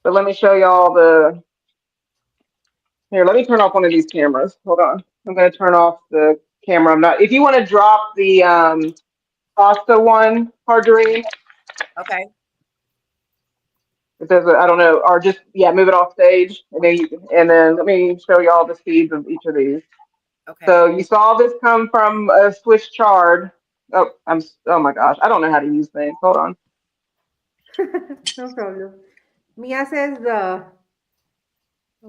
But let me show y'all the here. Let me turn off one of these cameras. Hold on. I'm going to turn off the camera. I'm not. If you want to drop the pasta one, Marjorie, Okay. it says I don't know, or just yeah, move it off stage, and then let me show you all the seeds of each of these. Okay. So you saw this come from a Swiss chard. Oh my gosh, I don't know how to use things. Hold on. No problem. Mia says,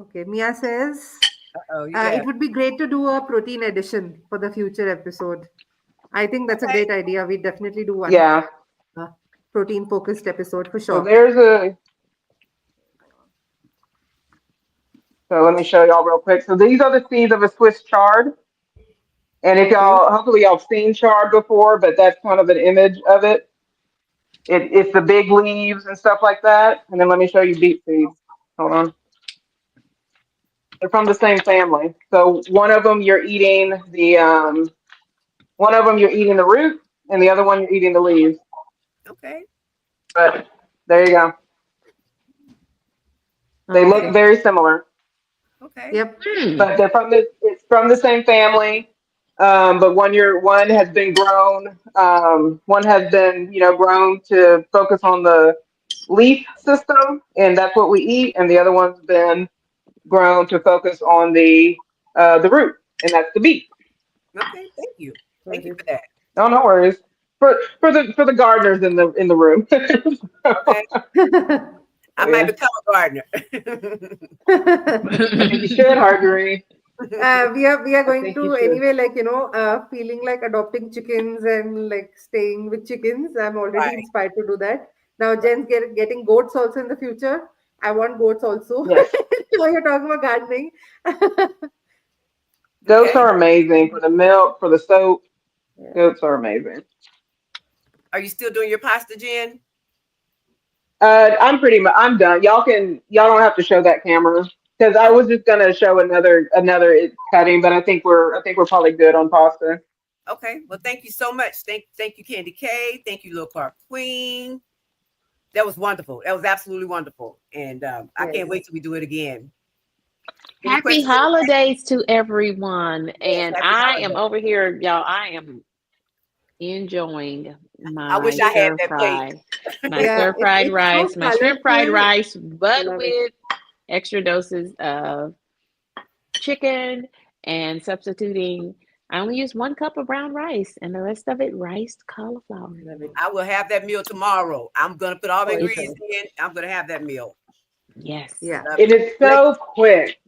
okay, Mia says, Oh, you got it would be great to do a protein edition for the future episode. I think that's a okay. great idea. We definitely do one Yeah. uh, protein focused episode for So sure. there's a. So let me show y'all real quick. So these are the seeds of a Swiss chard, and if Okay. y'all hopefully y'all have seen chard before, but that's kind of an image of it. It's the big leaves and stuff like that. And then let me show you beet seeds. Hold on. They're from the same family. So one of them you're eating the root, and the other one you're eating the leaves. Okay. But there you go. They look Okay. very similar, Okay. Yep. Hmm. but it's from the same family. But one has been grown. One has been grown to focus on the leaf system, and that's what we eat. And the other one's been grown to focus on the root, and that's the beet. Okay. Thank you. Thank Got you it. for that. No, no worries. For the gardeners in the room. Okay. I Oh, might yeah. become a gardener. I think you should, Marguerite. We are I going think you to should. anyway, like, feeling like adopting chickens and like staying with chickens. I'm already Right. inspired to do that. Now Jen's getting goats also in the future. I want goats also. Yes. So you're talking about gardening. Goats Okay. are amazing for the milk, for the soap. Yeah. Goats are amazing. Are you still doing your pasta, Jen? I'm pretty much. I'm done. Y'all don't have to show that camera because I was just gonna show another cutting, but I think we're probably good on pasta. Okay. Well, thank you so much. Thank you, Kendy K. Thank you, Little Car Queen. That was wonderful. That was absolutely wonderful. And I can't wait Yes. till we do it again. Any Happy questions? holidays to everyone. Yes, And happy I am holiday. over here, y'all. I am enjoying I wish my I had stir that plate. fry, my Yeah, stir fried it's so rice, my shrimp fried colorful. rice, I but love it. with extra doses of chicken and substituting. I only use 1 cup of brown rice and the rest of it riced cauliflower. Love it. I will have that meal tomorrow. I'm gonna put all the For ingredients sure. in. I'm gonna have that meal. Yes. Yeah. Love It it. is Like, so quick.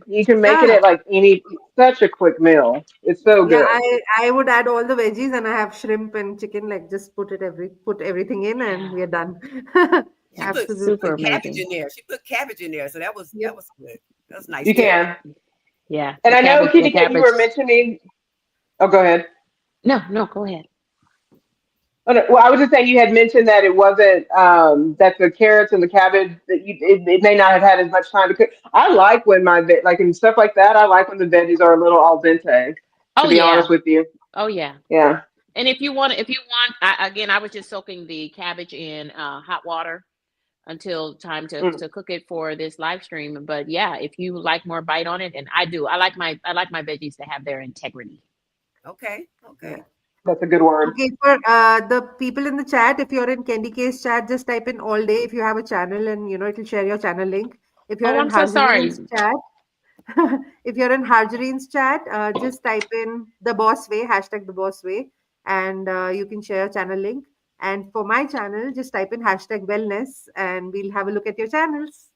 You can make it yeah. at like any. Such a quick meal. It's so Yeah, good. I would add all the veggies and I have shrimp and chicken, like just put everything in and Yeah. we are done. She Yeah. put Super Absolutely. cabbage amazing. in there. She put cabbage in there, so that was Yep. good. That was nice You too. Yeah. can. Yeah. And I know, The Kitty Cat, you cabbage. were mentioning. Oh, go ahead. No, go ahead. Oh, no, well, I was just saying you had mentioned that it wasn't that the carrots and the cabbage that it may not have had as much time to cook. I like when like and stuff like that. I like when the veggies are a little al dente. To Oh be honest yeah. with you, Oh yeah. yeah. And if you want, again, I was just soaking the cabbage in hot water until time Mm. to cook it for this live stream. But yeah, if you like more bite on it, and I do, I like my veggies to have their integrity. Okay. Yeah. Okay. That's a good word. Okay, for the people in the chat, if you're in Kendy K's chat, just type in all day if you have a channel and it'll share your channel link. If you're Oh, in I'm so Harjarine's sorry. chat, if you're in Harjarine's chat, just type in the boss way, hashtag the boss way, and you can share your channel link. And for my channel, just type in hashtag wellness and we'll have a look at your channels.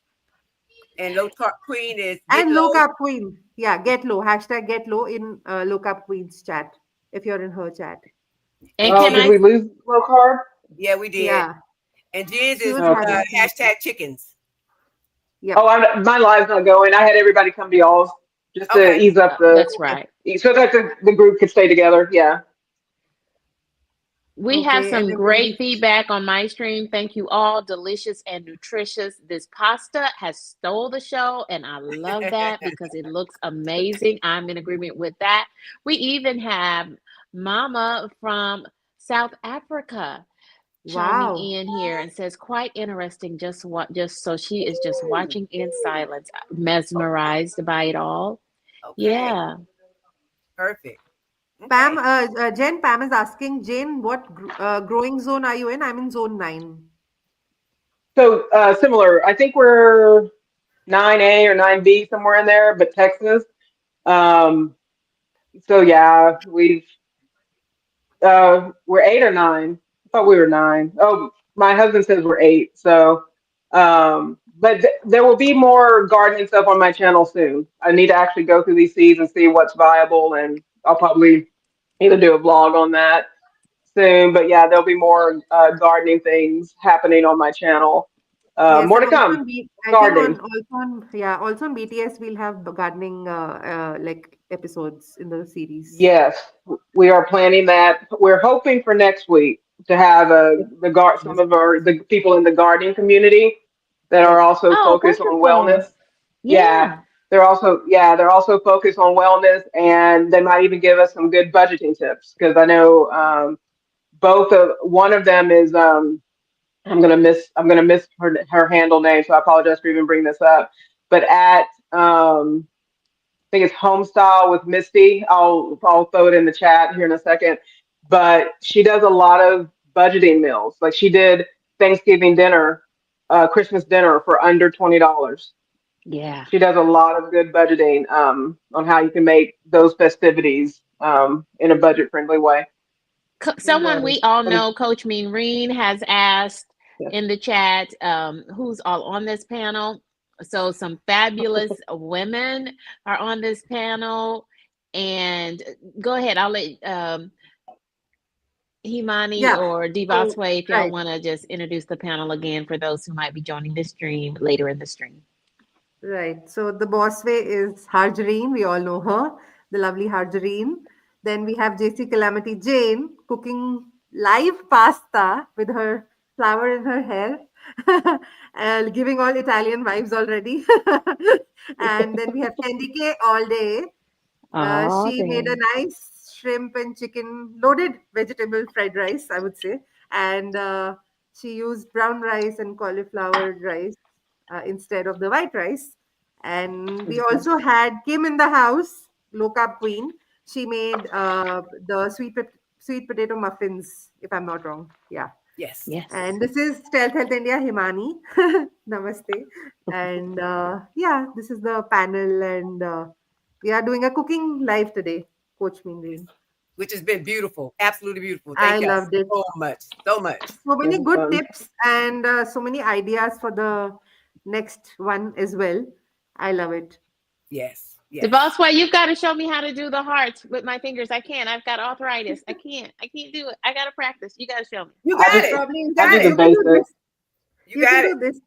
And Low Carb Queen is Get And low Low. carb queen. Yeah, get low. Hashtag get low in low carb queen's chat if you're in her chat. And Oh, can did I? we lose low carb? Yeah, we did. Yeah, And Jen's she is was Okay. having some issues. hashtag chickens. Yep. Oh, my live's not going. I had everybody come to y'all's just to Okay. ease up That's right. so that the group could stay together. Yeah. We have Okay, and some great everybody. feedback on my stream. Thank you all. Delicious and nutritious. This pasta has stole the show, and I love that because it looks amazing. I'm in agreement with that. We even have Mama from South Africa chiming Wow. in here and says, "Quite interesting. Just so she is just watching in silence, mesmerized by it all." Okay. Yeah. Perfect. Pam, Okay. Pam is asking, Jane, what growing zone are you in? I'm in zone 9. So similar. I think we're 9A or 9B somewhere in there, but Texas. Um, so yeah, we're 8 or 9. I thought we were 9. Oh, my husband says we're 8. So, but there will be more gardening stuff on my channel soon. I need to actually go through these seeds and see what's viable, and I'll probably either do a vlog on that soon. But yeah, there'll be more gardening things happening on my channel. Yes, More and to also come. on I think Gardening. on also on BTS we'll have the gardening like episodes in the series. Yes, we are planning that. We're hoping for next week to have Yep. some of the people in the gardening community that are Yep. also Oh, focused on wellness. wonderful. Yeah, Yeah. they're also focused on wellness, and they might even give us some good budgeting tips because I know both of one of them is I'm gonna miss her handle name, so I apologize for even bringing this up. But at I think it's Home Style with Misty. I'll throw it in the chat here in a second. But she does a lot of budgeting meals. Like she did Thanksgiving dinner, Christmas dinner for under $20. Yeah. She does a lot of good budgeting on how you can make those festivities in a budget friendly way. Someone Got it. we all But it's know, Coach Mean Reen, has asked, Yes. in the chat who's all on this panel. So some fabulous women are on this panel. And go ahead, I'll let Himani Yeah. or Devasway, if y'all Right. want to just introduce the panel again for those who might be joining the stream later in the stream. Right. So the boss way is Harjareen. We all know her, the lovely Harjareen. Then we have JC Calamity Jane cooking live pasta with her flower in her hair, giving all Italian vibes already. And then we have Kendy K all day. Oh, She made a damn. nice shrimp and chicken loaded vegetable fried rice, I would say. And she used brown rice and cauliflower rice instead of the white rice. And we also had Kim in the house, low carb queen. She made the sweet potato muffins, if I'm not wrong. Yeah. Yes. Yes. And this is Stealth Health India, Himani. Namaste. And yeah, this is the panel, and we are doing a cooking live today, Coach Minreen. Which has been beautiful. Absolutely beautiful. I Thank y'all loved it. so much. So much. So many It was good fun. tips and so many ideas for the next one as well. I love it. Yes. Yes. Devasway, you've got to show me how to do the hearts with my fingers. I can't. I've got arthritis. I can't do it. I got to practice. You got to show me. You I got just- it. Probably you I got do it. the You can do basics. this. You You got can it. do this.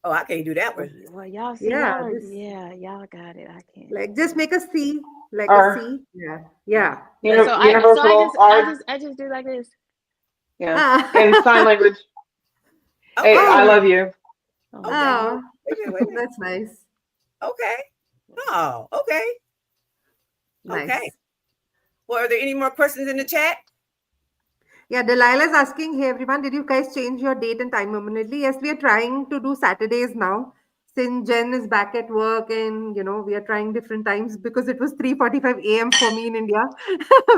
Oh, I can't do that one. Well, y'all see, Yeah, y'all are, this yeah, y'all got it. I can't. like just make a C, like Or- a C. Yeah, yeah. So universal art. I just do like this. Yeah. Ah. In sign language. Hey, Okay. I love you. Oh, Okay. Oh, Wait a minute. that's nice. Okay. Oh, okay. Nice. Okay. Well, are there any more questions in the chat? Yeah, Delilah's asking, hey everyone, did you guys change your date and time permanently? Yes, we are trying to do Saturdays now. Since Jen is back at work, and we are trying different times because it was 3:45 a.m. for me in India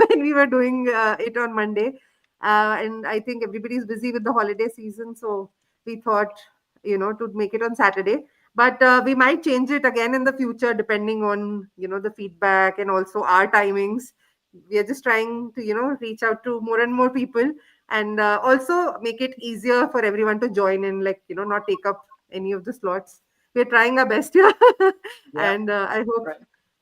when we were doing it on Monday. And I think everybody's busy with the holiday season, so we thought, to make it on Saturday. But we might change it again in the future depending on, the feedback and also our timings. We are just trying to reach out to more and more people, and also make it easier for everyone to join in, like not take up any of the slots. We're trying our best here. Yeah. And I hope, Right.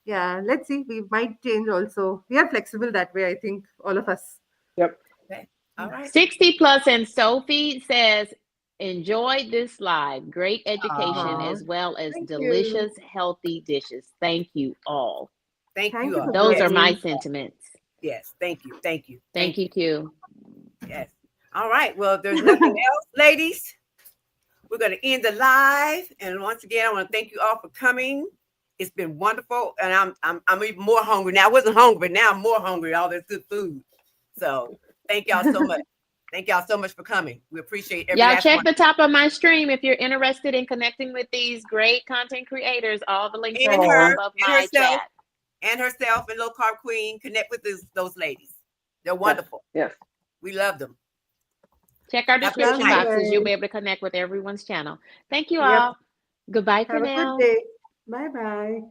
yeah, let's see, we might change also. We are flexible that way, I think, all of us. Yep. Okay. All right. 60 plus, and Sophie says, enjoyed this live. Great education Aw, as well as thank you. delicious, healthy dishes. Thank you all. Thank Thank you you all. for Those are my joining. sentiments. Yes. Thank you. Thank you. Thank you, Q. Yes. All right. Well, if there's nothing else, ladies, we're going to end the live. And once again, I want to thank you all for coming. It's been wonderful. And I'm even more hungry now. I wasn't hungry, but now I'm more hungry. All this good food. So thank y'all so much. Thank y'all so much for coming. We appreciate every Y'all last check one. the top of my stream if you're interested in connecting with these great content creators. All the links are And at the her, top of and my herself, chat. and herself, and Low Carb Queen. Connect with those ladies. They're wonderful. Yes. We love them. Check our Have a good description night. boxes. You'll be able to connect with everyone's channel. Thank you Yep. all. Goodbye for Have a now. good day. Bye bye.